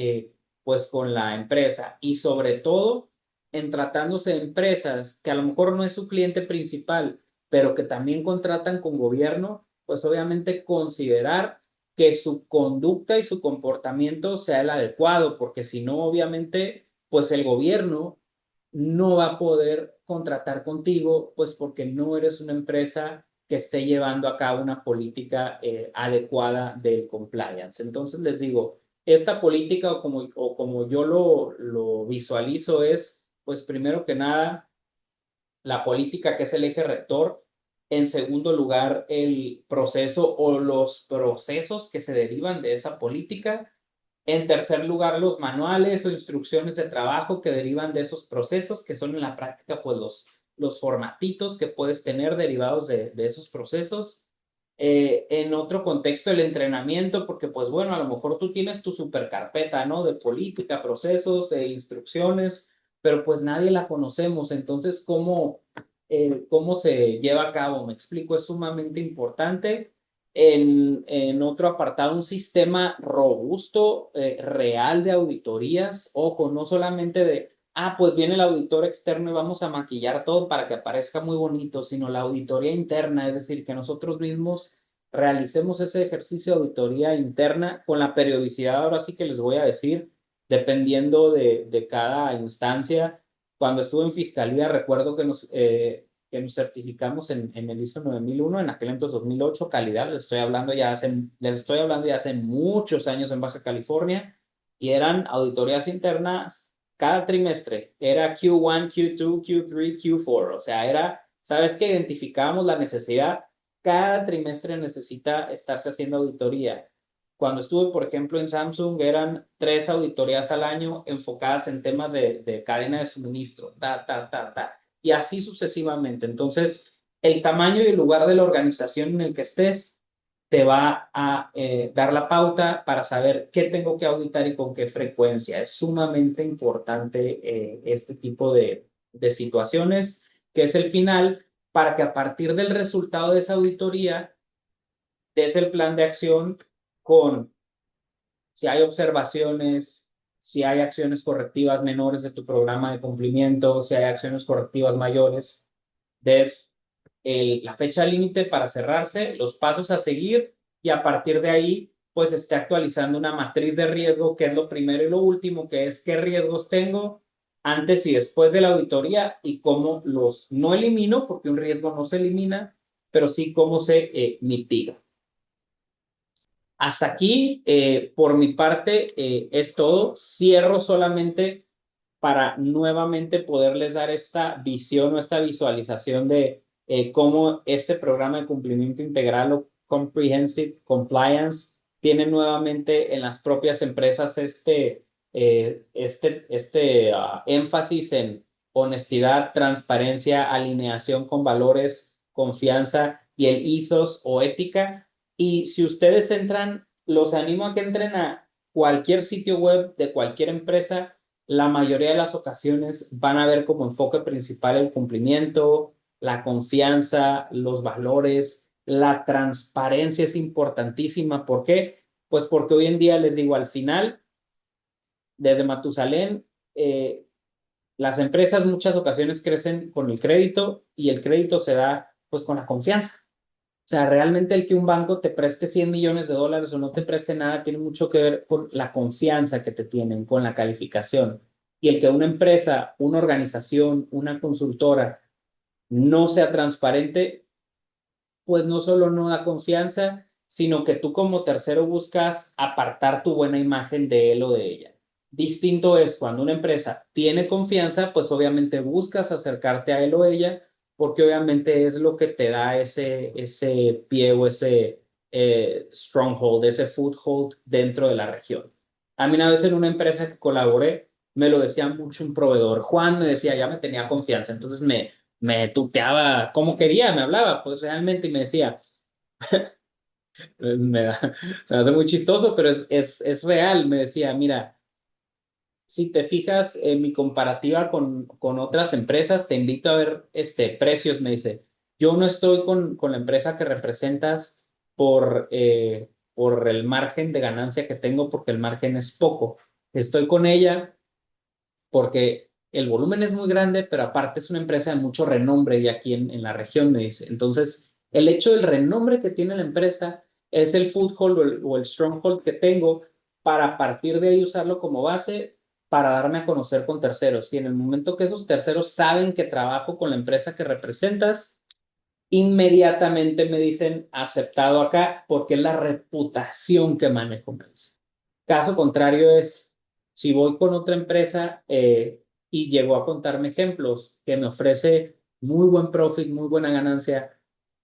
pues con la empresa y sobre todo en tratándose de empresas que a lo mejor no es su cliente principal, pero que también contratan con gobierno, pues obviamente considerar que su conducta y su comportamiento sea el adecuado, porque si no, obviamente, pues el gobierno no va a poder contratar contigo, pues porque no eres una empresa que esté llevando a cabo una política adecuada del compliance. Entonces les digo, esta política o como yo lo visualizo es, pues primero que nada, la política que es el eje rector. En segundo lugar, el proceso o los procesos que se derivan de esa política. En tercer lugar, los manuales o instrucciones de trabajo que derivan de esos procesos, que son en la práctica pues los formatitos que puedes tener derivados de esos procesos. En otro contexto, el entrenamiento, porque pues bueno, a lo mejor tú tienes tu super carpeta, ¿no? De política, procesos e instrucciones, pero pues nadie la conocemos. Entonces, ¿cómo se lleva a cabo? Me explico, es sumamente importante. En otro apartado, un sistema robusto, real de auditorías. Ojo, no solamente de, pues viene el auditor externo y vamos a maquillar todo para que aparezca muy bonito, sino la auditoría interna, es decir, que nosotros mismos realicemos ese ejercicio de auditoría interna con la periodicidad, ahora sí que les voy a decir, dependiendo de cada instancia. Cuando estuve en fiscalía, recuerdo que nos certificamos en el ISO 9001, en aquel entonces 2008, calidad, les estoy hablando ya hace muchos años en Baja California, y eran auditorías internas cada trimestre, era Q1, Q2, Q3, Q4, o sea, sabes que identificábamos la necesidad, cada trimestre necesita estarse haciendo auditoría. Cuando estuve, por ejemplo, en Samsung, eran 3 auditorías al año enfocadas en temas de cadena de suministro, y así sucesivamente. Entonces, el tamaño y el lugar de la organización en el que estés te va a dar la pauta para saber qué tengo que auditar y con qué frecuencia. Es sumamente importante este tipo de situaciones, que es el final, para que a partir del resultado de esa auditoría des el plan de acción con si hay observaciones, si hay acciones correctivas menores de tu programa de cumplimiento, si hay acciones correctivas mayores, des la fecha límite para cerrarse, los pasos a seguir y a partir de ahí, pues esté actualizando una matriz de riesgo, que es lo primero y lo último, que es qué riesgos tengo antes y después de la auditoría y cómo los no elimino, porque un riesgo no se elimina, pero sí cómo se mitiga. Hasta aquí, por mi parte, es todo. Cierro solamente para nuevamente poderles dar esta visión o esta visualización de cómo este programa de cumplimiento integral o Comprehensive Compliance tiene nuevamente en las propias empresas énfasis en honestidad, transparencia, alineación con valores, confianza y el ethos o ética. Y si ustedes entran, los animo a que entren a cualquier sitio web de cualquier empresa. La mayoría de las ocasiones van a ver como enfoque principal el cumplimiento, la confianza, los valores, la transparencia es importantísima. ¿Por qué? Pues porque hoy en día, les digo, al final, desde Matusalén, las empresas muchas ocasiones crecen con el crédito y el crédito se da pues con la confianza. O sea, realmente el que un banco te preste 100 millones de dólares o no te preste nada tiene mucho que ver con la confianza que te tienen, con la calificación. Y el que una empresa, una organización, una consultora no sea transparente, pues no solo no da confianza, sino que tú como tercero buscas apartar tu buena imagen de él o de ella. Distinto es cuando una empresa tiene confianza, pues obviamente buscas acercarte a él o ella, porque obviamente es lo que te da ese pie o ese stronghold, ese foothold dentro de la región. A mí una vez en una empresa que colaboré, me lo decía mucho un proveedor. Juan me decía, ya me tenía confianza, entonces me tuteaba como quería, me hablaba, pues realmente, y me decía, se me hace muy chistoso, pero es real, me decía, mira, si te fijas en mi comparativa con otras empresas, te invito a ver precios, me dice, yo no estoy con la empresa que representas por el margen de ganancia que tengo, porque el margen es poco, estoy con ella porque el volumen es muy grande, pero aparte es una empresa de mucho renombre y aquí en la región, me dice. Entonces, el hecho del renombre que tiene la empresa es el foothold o el stronghold que tengo para a partir de ahí usarlo como base para darme a conocer con terceros. Y en el momento que esos terceros saben que trabajo con la empresa que representas, inmediatamente me dicen aceptado acá porque es la reputación que manejo. Me dice. Caso contrario es, si voy con otra empresa y llegó a contarme ejemplos que me ofrece muy buen profit, muy buena ganancia,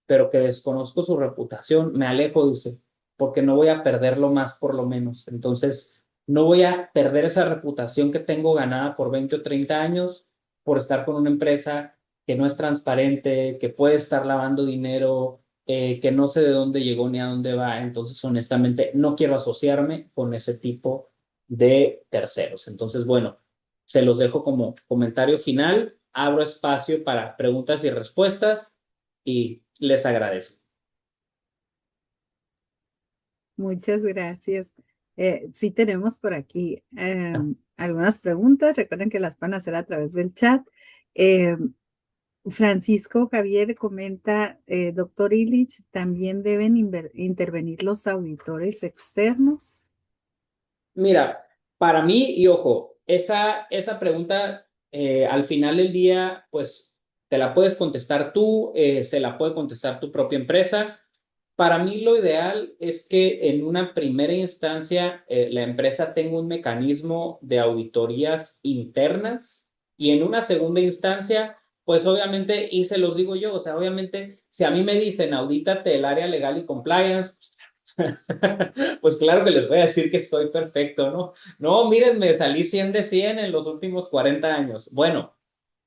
pero que desconozco su reputación, me alejo, dice, porque no voy a perderlo más por lo menos. Entonces, no voy a perder esa reputación que tengo ganada por 20 o 30 años por estar con una empresa que no es transparente, que puede estar lavando dinero, que no sé de dónde llegó ni a dónde va. Entonces, honestamente, no quiero asociarme con ese tipo de terceros. Entonces, bueno, se los dejo como comentario final. Abro espacio para preguntas y respuestas y les agradezco. Muchas gracias. Sí tenemos por aquí algunas preguntas. Recuerden que las van a hacer a través del chat. Francisco Javier comenta, doctor Illich, ¿también deben intervenir los auditores externos? Mira, para mí, y ojo, esa pregunta al final del día, pues te la puedes contestar tú, se la puede contestar tu propia empresa. Para mí lo ideal es que en una primera instancia la empresa tenga un mecanismo de auditorías internas y en una segunda instancia, pues obviamente, y se los digo yo, o sea, obviamente, si a mí me dicen audítate el área legal y compliance, Pues claro que les voy a decir que estoy perfecto, ¿no? No, miren, me salí 100 de 100 en los últimos 40 años. Bueno,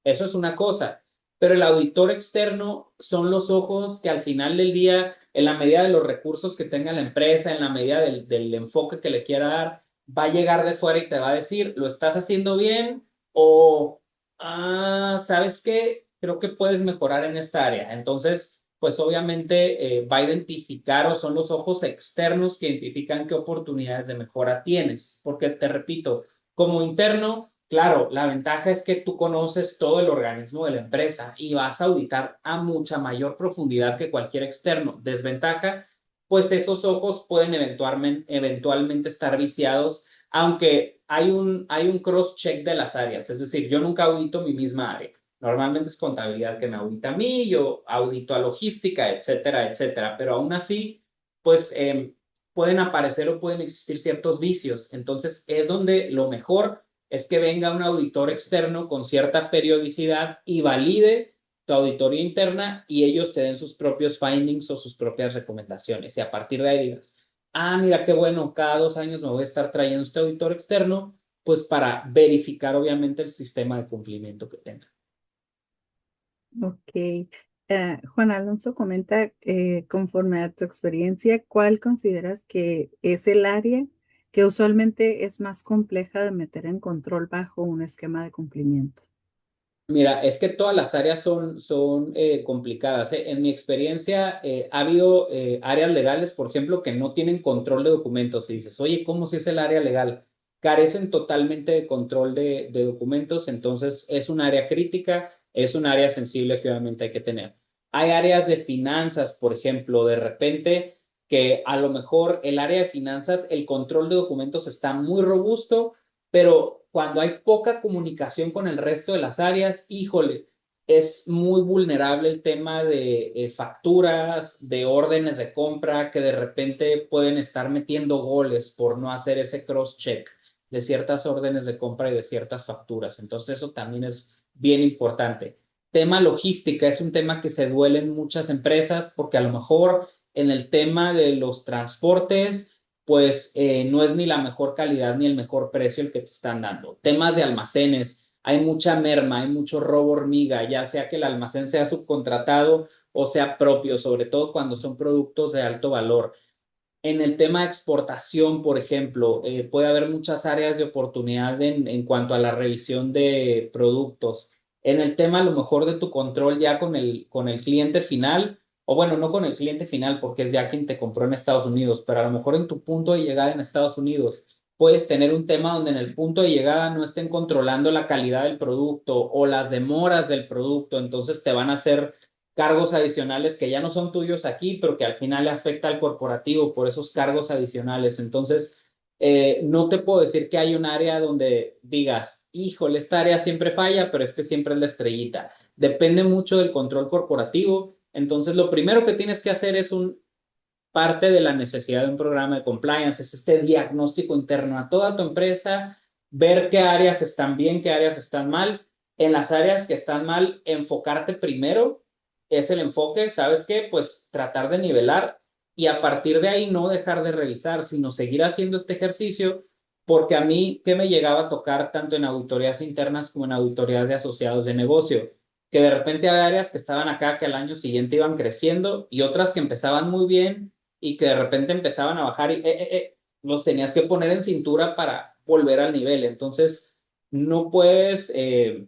eso es una cosa, pero el auditor externo son los ojos que al final del día, en la medida de los recursos que tenga la empresa, en la medida del enfoque que le quiera dar, va a llegar de fuera y te va a decir, ¿lo estás haciendo bien? O, ¿sabes qué? Creo que puedes mejorar en esta área. Entonces, pues obviamente va a identificar o son los ojos externos que identifican qué oportunidades de mejora tienes. Porque te repito, como interno, claro, la ventaja es que tú conoces todo el organismo de la empresa y vas a auditar a mucha mayor profundidad que cualquier externo. Desventaja, pues esos ojos pueden eventualmente estar viciados, aunque hay un cross-check de las áreas. Es decir, yo nunca audito mi misma área. Normalmente es contabilidad que me audita a mí, yo audito a logística, etcétera, etcétera. Pero aún así, pues pueden aparecer o pueden existir ciertos vicios. Entonces, es donde lo mejor es que venga un auditor externo con cierta periodicidad y valide tu auditoría interna y ellos te den sus propios findings o sus propias recomendaciones. Y a partir de ahí digas, mira qué bueno, cada 2 años me voy a estar trayendo este auditor externo, pues para verificar obviamente el sistema de cumplimiento que tenga. Ok. Juan Alonso comenta, conforme a tu experiencia, ¿cuál consideras que es el área que usualmente es más compleja de meter en control bajo un esquema de cumplimiento? Mira, es que todas las áreas son complicadas, ¿eh? En mi experiencia, ha habido áreas legales, por ejemplo, que no tienen control de documentos. Y dices, oye, ¿cómo si es el área legal? Carecen totalmente de control de documentos, entonces es un área crítica, es un área sensible que obviamente hay que tener. Hay áreas de finanzas, por ejemplo, de repente que a lo mejor el área de finanzas, el control de documentos está muy robusto, pero cuando hay poca comunicación con el resto de las áreas, híjole, es muy vulnerable el tema de facturas, de órdenes de compra, que de repente pueden estar metiendo goles por no hacer ese cross-check de ciertas órdenes de compra y de ciertas facturas. Entonces eso también es bien importante. Tema logística es un tema que se duele en muchas empresas porque a lo mejor en el tema de los transportes pues no es ni la mejor calidad ni el mejor precio el que te están dando. Temas de almacenes, hay mucha merma, hay mucho robo hormiga, ya sea que el almacén sea subcontratado o sea propio, sobre todo cuando son productos de alto valor. En el tema de exportación, por ejemplo, puede haber muchas áreas de oportunidad en cuanto a la revisión de productos. En el tema a lo mejor de tu control ya con el cliente final, o bueno, no con el cliente final porque es ya quien te compró en Estados Unidos, pero a lo mejor en tu punto de llegada en Estados Unidos puedes tener un tema donde en el punto de llegada no estén controlando la calidad del producto o las demoras del producto, entonces te van a hacer cargos adicionales que ya no son tuyos aquí, pero que al final le afecta al corporativo por esos cargos adicionales. Entonces, no te puedo decir que hay un área donde digas, híjole, esta área siempre falla, pero este siempre es la estrellita. Depende mucho del control corporativo. Entonces, lo primero que tienes que hacer es parte de la necesidad de un programa de compliance, es este diagnóstico interno a toda tu empresa, ver qué áreas están bien, qué áreas están mal. En las áreas que están mal, enfocarte primero, es el enfoque, ¿sabes qué? Pues tratar de nivelar y a partir de ahí no dejar de revisar, sino seguir haciendo este ejercicio, porque a mí, ¿qué me llegaba a tocar tanto en auditorías internas como en auditorías de asociados de negocio? Que de repente había áreas que estaban acá que al año siguiente iban creciendo y otras que empezaban muy bien y que de repente empezaban a bajar y los tenías que poner en cintura para volver al nivel. Entonces, no puedes, eh,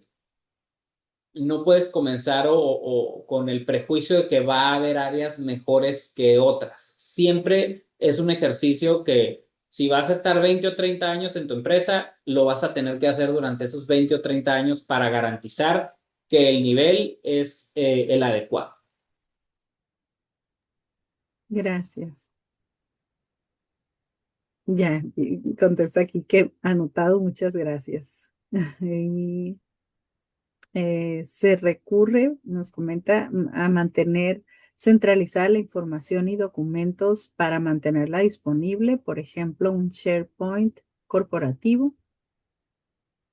no puedes comenzar o con el prejuicio de que va a haber áreas mejores que otras. Siempre es un ejercicio que si vas a estar 20 o 30 años en tu empresa, lo vas a tener que hacer durante esos 20 o 30 años para garantizar que el nivel es el adecuado. Gracias. Ya, y contesta aquí que anotado, muchas gracias. Y, se recurre, nos comenta, a mantener centralizada la información y documentos para mantenerla disponible, por ejemplo, un SharePoint corporativo.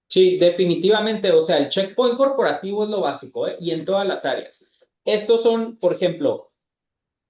Sí, definitivamente, o sea, el checkpoint corporativo es lo básico, ¿eh? Y en todas las áreas. Estos son, por ejemplo,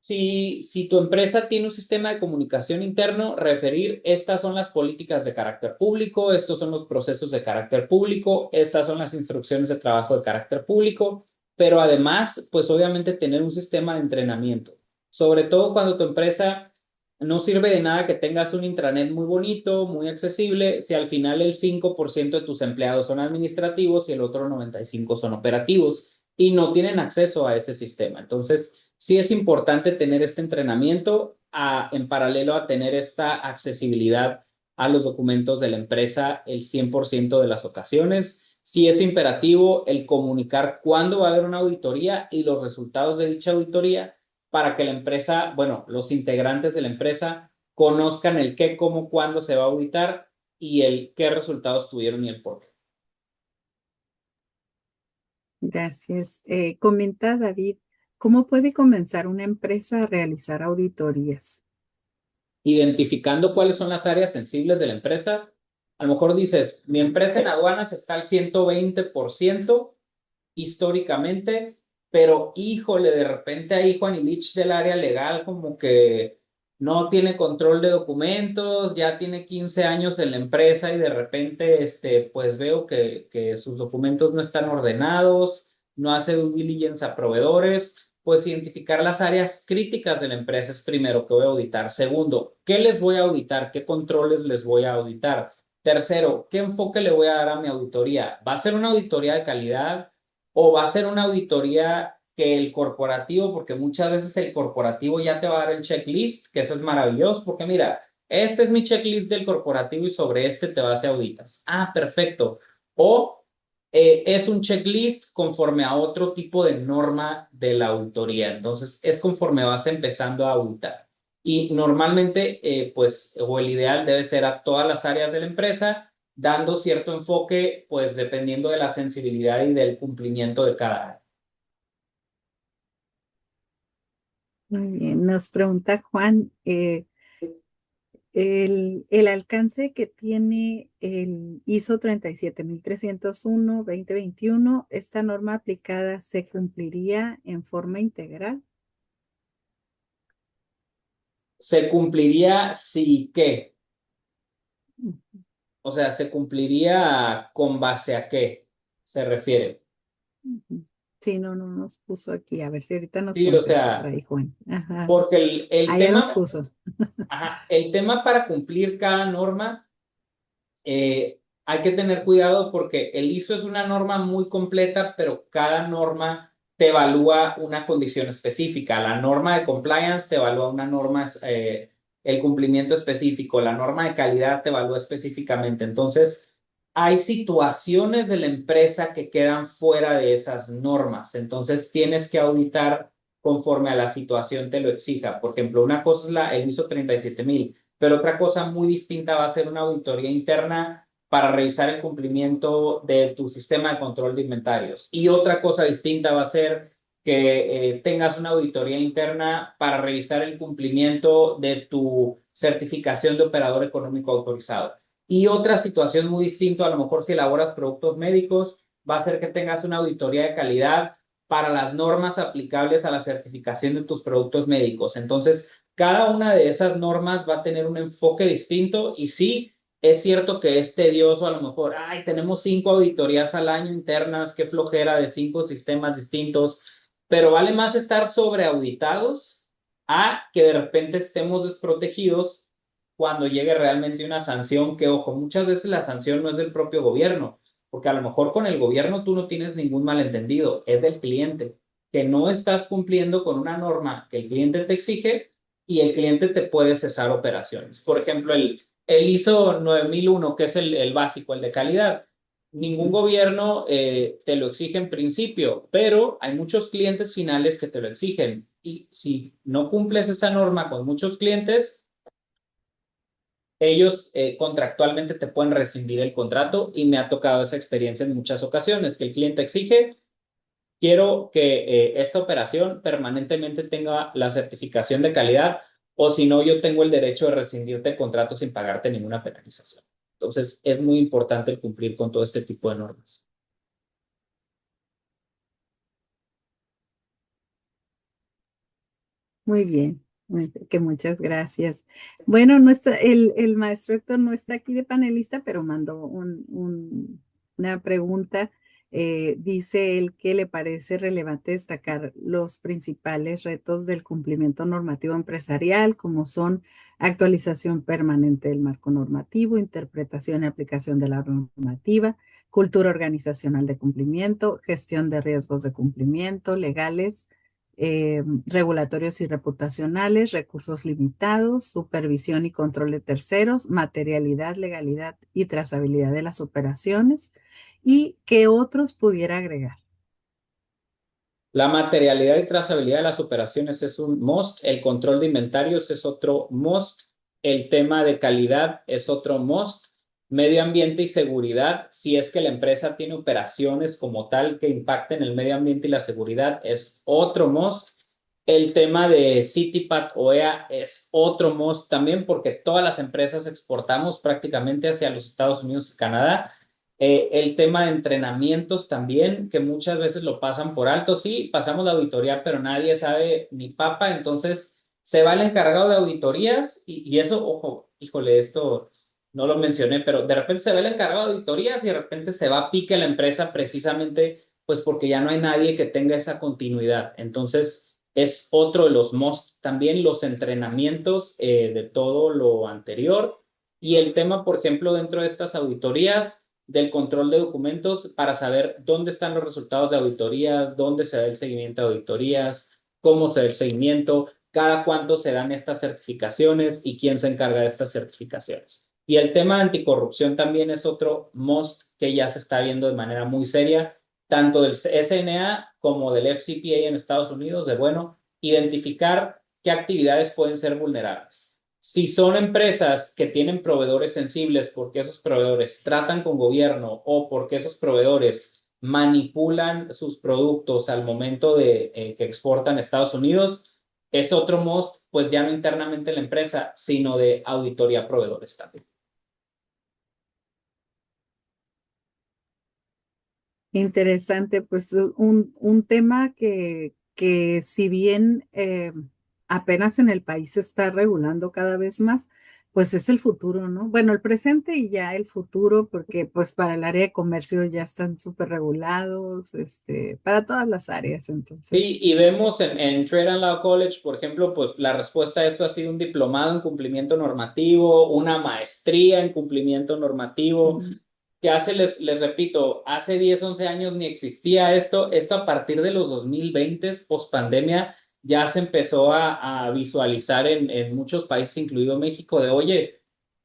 Si tu empresa tiene un sistema de comunicación interno, referir, estas son las políticas de carácter público, estos son los procesos de carácter público, estas son las instrucciones de trabajo de carácter público, pero además, pues obviamente tener un sistema de entrenamiento, sobre todo cuando tu empresa no sirve de nada que tengas un intranet muy bonito, muy accesible, si al final el 5% de tus empleados son administrativos y el otro 95% son operativos y no tienen acceso a ese sistema. Entonces, sí es importante tener este entrenamiento en paralelo a tener esta accesibilidad a los documentos de la empresa el 100% de las ocasiones. Sí es imperativo el comunicar cuándo va a haber una auditoría y los resultados de dicha auditoría para que la empresa, bueno, los integrantes de la empresa conozcan el qué, cómo, cuándo se va a auditar y el qué resultados tuvieron y el por qué. Gracias. Comenta David, ¿cómo puede comenzar una empresa a realizar auditorías? Identificando cuáles son las áreas sensibles de la empresa. A lo mejor dices, mi empresa en aduanas está al 120% históricamente, pero híjole, de repente ahí Juan Ilich del área legal como que no tiene control de documentos, ya tiene 15 años en la empresa y de repente pues veo que sus documentos no están ordenados, no hace due diligence a proveedores. Pues identificar las áreas críticas de la empresa es primero que voy a auditar. Segundo, ¿qué les voy a auditar? ¿Qué controles les voy a auditar? Tercero, ¿qué enfoque le voy a dar a mi auditoría? ¿Va a ser una auditoría de calidad o va a ser una auditoría que el corporativo, porque muchas veces el corporativo ya te va a dar el checklist, que eso es maravilloso, porque mira, este es mi checklist del corporativo y sobre este te vas a auditas. Ah, perfecto. O es un checklist conforme a otro tipo de norma de la auditoría. Entonces, es conforme vas empezando a auditar. Y normalmente, pues, o el ideal debe ser a todas las áreas de la empresa, dando cierto enfoque, pues, dependiendo de la sensibilidad y del cumplimiento de cada área. Muy bien, nos pregunta Juan, el alcance que tiene el ISO 37301-2021, ¿esta norma aplicada se cumpliría en forma integral? Se cumpliría si qué, Ujú, o sea, se cumpliría con base a qué se refiere. ujú. Sí, no, no nos puso aquí. A ver si ahorita nos Sí, o contesta por sea, ahí, Juan. Ajá. porque el Ah, ya nos tema, puso. ajá, el tema para cumplir cada norma, hay que tener cuidado porque el ISO es una norma muy completa, pero cada norma te evalúa una condición específica. La norma de compliance te evalúa una norma, el cumplimiento específico. La norma de calidad te evalúa específicamente. Entonces, hay situaciones de la empresa que quedan fuera de esas normas. Entonces, tienes que auditar conforme a la situación te lo exija. Por ejemplo, una cosa es el ISO 37000, pero otra cosa muy distinta va a ser una auditoría interna para revisar el cumplimiento de tu sistema de control de inventarios. Y otra cosa distinta va a ser que tengas una auditoría interna para revisar el cumplimiento de tu certificación de operador económico autorizado. Y otra situación muy distinta, a lo mejor si elaboras productos médicos, va a ser que tengas una auditoría de calidad para las normas aplicables a la certificación de tus productos médicos. Entonces, cada una de esas normas va a tener un enfoque distinto y sí, es cierto que es tedioso a lo mejor, ay, tenemos 5 auditorías al año internas, qué flojera de 5 sistemas distintos, pero vale más estar sobreauditados a que de repente estemos desprotegidos cuando llegue realmente una sanción, que ojo, muchas veces la sanción no es del propio gobierno, porque a lo mejor con el gobierno tú no tienes ningún malentendido, es del cliente, que no estás cumpliendo con una norma que el cliente te exige y el cliente te puede cesar operaciones. Por ejemplo, el ISO 9001, que es el básico, el de calidad. Ningún Ujú. gobierno te lo exige en principio, pero hay muchos clientes finales que te lo exigen. Y si no cumples esa norma con muchos clientes, ellos contractualmente te pueden rescindir el contrato y me ha tocado esa experiencia en muchas ocasiones, que el cliente exige, quiero que esta operación permanentemente tenga la certificación de calidad o si no, yo tengo el derecho de rescindirte el contrato sin pagarte ninguna penalización. Entonces, es muy importante el cumplir con todo este tipo de normas. Muy bien, que muchas gracias. Bueno, el maestro Héctor no está aquí de panelista, pero mandó una pregunta. Dice él que le parece relevante destacar los principales retos del cumplimiento normativo empresarial, como son actualización permanente del marco normativo, interpretación y aplicación de la normativa, cultura organizacional de cumplimiento, gestión de riesgos de cumplimiento legales, regulatorios y reputacionales, recursos limitados, supervisión y control de terceros, materialidad, legalidad y trazabilidad de las operaciones y qué otros pudiera agregar. La materialidad y trazabilidad de las operaciones es un must, el control de inventarios es otro must, el tema de calidad es otro must, medio ambiente y seguridad, si es que la empresa tiene operaciones como tal que impacten el medio ambiente y la seguridad, es otro must. El tema de CITIPAT o EA es otro must también porque todas las empresas exportamos prácticamente hacia los Estados Unidos y Canadá. El tema de entrenamientos también, que muchas veces lo pasan por alto. Sí, pasamos la auditoría, pero nadie sabe ni papa, entonces se va el encargado de auditorías y eso, ojo, híjole, esto no lo mencioné, pero de repente se va el encargado de auditorías y de repente se va a pique la empresa precisamente pues porque ya no hay nadie que tenga esa continuidad. Entonces es otro de los must también los entrenamientos de todo lo anterior y el tema, por ejemplo, dentro de estas auditorías del control de documentos para saber dónde están los resultados de auditorías, dónde se da el seguimiento de auditorías, cómo se da el seguimiento, cada cuánto se dan estas certificaciones y quién se encarga de estas certificaciones. Y el tema de anticorrupción también es otro must que ya se está viendo de manera muy seria, tanto del SNA como del FCPA en Estados Unidos, de bueno, identificar qué actividades pueden ser vulnerables. Si son empresas que tienen proveedores sensibles porque esos proveedores tratan con gobierno o porque esos proveedores manipulan sus productos al momento de que exportan a Estados Unidos, es otro must, pues ya no internamente en la empresa, sino de auditoría a proveedores también. Interesante, pues un tema que si bien apenas en el país se está regulando cada vez más, pues es el futuro, ¿no? Bueno, el presente y ya el futuro, porque pues para el área de comercio ya están súper regulados, para todas las áreas, entonces. Sí, y vemos en Trade and Law College, por ejemplo, pues la respuesta a esto ha sido un diplomado en cumplimiento normativo, una maestría en cumplimiento normativo, Ujú. que hace, les repito, hace 10 11 años ni existía esto a partir de los 2020, post pandemia, ya se empezó a visualizar en muchos países, incluido México, de, oye,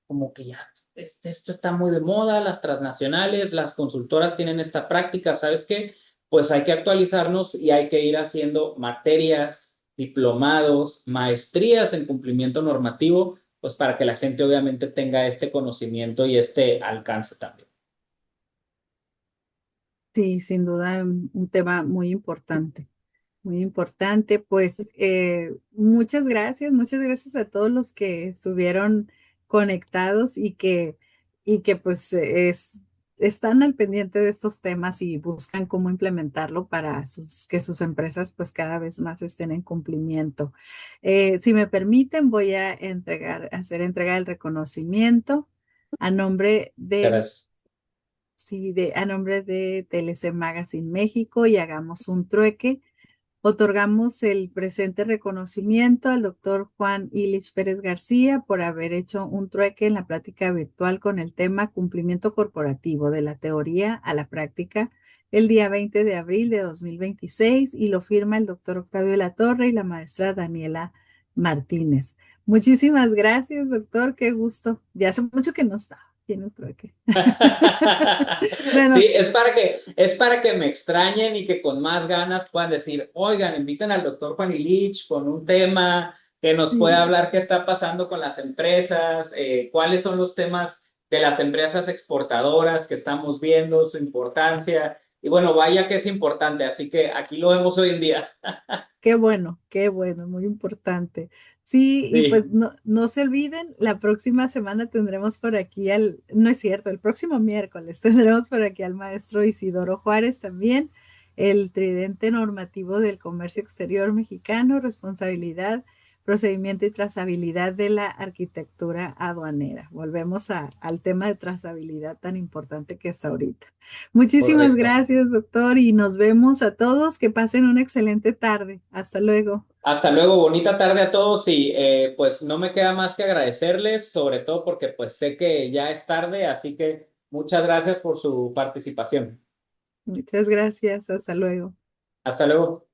como que ya esto está muy de moda, las transnacionales, las consultoras tienen esta práctica, ¿sabes qué? Pues hay que actualizarnos y hay que ir haciendo materias, diplomados, maestrías en cumplimiento normativo, pues para que la gente obviamente tenga este conocimiento y este alcance también. Sí, sin duda un tema muy importante. Muy importante, pues muchas gracias a todos los que estuvieron conectados y que pues están al pendiente de estos temas y buscan cómo implementarlo para que sus empresas pues cada vez más estén en cumplimiento. Si me permiten, voy a hacer entrega del reconocimiento a nombre del, Gracias. sí, a nombre de TLC Magazine México y hagamos un trueque. Otorgamos el presente reconocimiento al doctor Juan Ilich Pérez García por haber hecho un trueque en la plática virtual con el tema cumplimiento corporativo de la teoría a la práctica el día 20 de abril de 2026 y lo firma el doctor Octavio Latorre y la maestra Daniela Martínez. Muchísimas gracias, doctor. Qué gusto. Ya hace mucho que no está en el trueque. Bueno, Sí, es para que me extrañen y que con más ganas puedan decir, oigan, inviten al doctor Juan Ilich con un tema que nos pueda sí. hablar qué está pasando con las empresas, cuáles son los temas de las empresas exportadoras que estamos viendo, su importancia. Y bueno, vaya que es importante, así que aquí lo vemos hoy en día. Qué bueno, muy importante. Sí, y pues Sí. no se olviden, la próxima semana tendremos por aquí no es cierto, el próximo miércoles tendremos por aquí al maestro Isidoro Juárez también. el tridente normativo del comercio exterior mexicano, responsabilidad, procedimiento y trazabilidad de la arquitectura aduanera. Volvemos al tema de trazabilidad tan importante que es ahorita. Muchísimas Correcto. gracias, doctor, y nos vemos a todos. Que pasen una excelente tarde. Hasta luego. Hasta luego, bonita tarde a todos y pues no me queda más que agradecerles, sobre todo porque pues sé que ya es tarde, así que muchas gracias por su participación. Muchas gracias. Hasta luego. Hasta luego.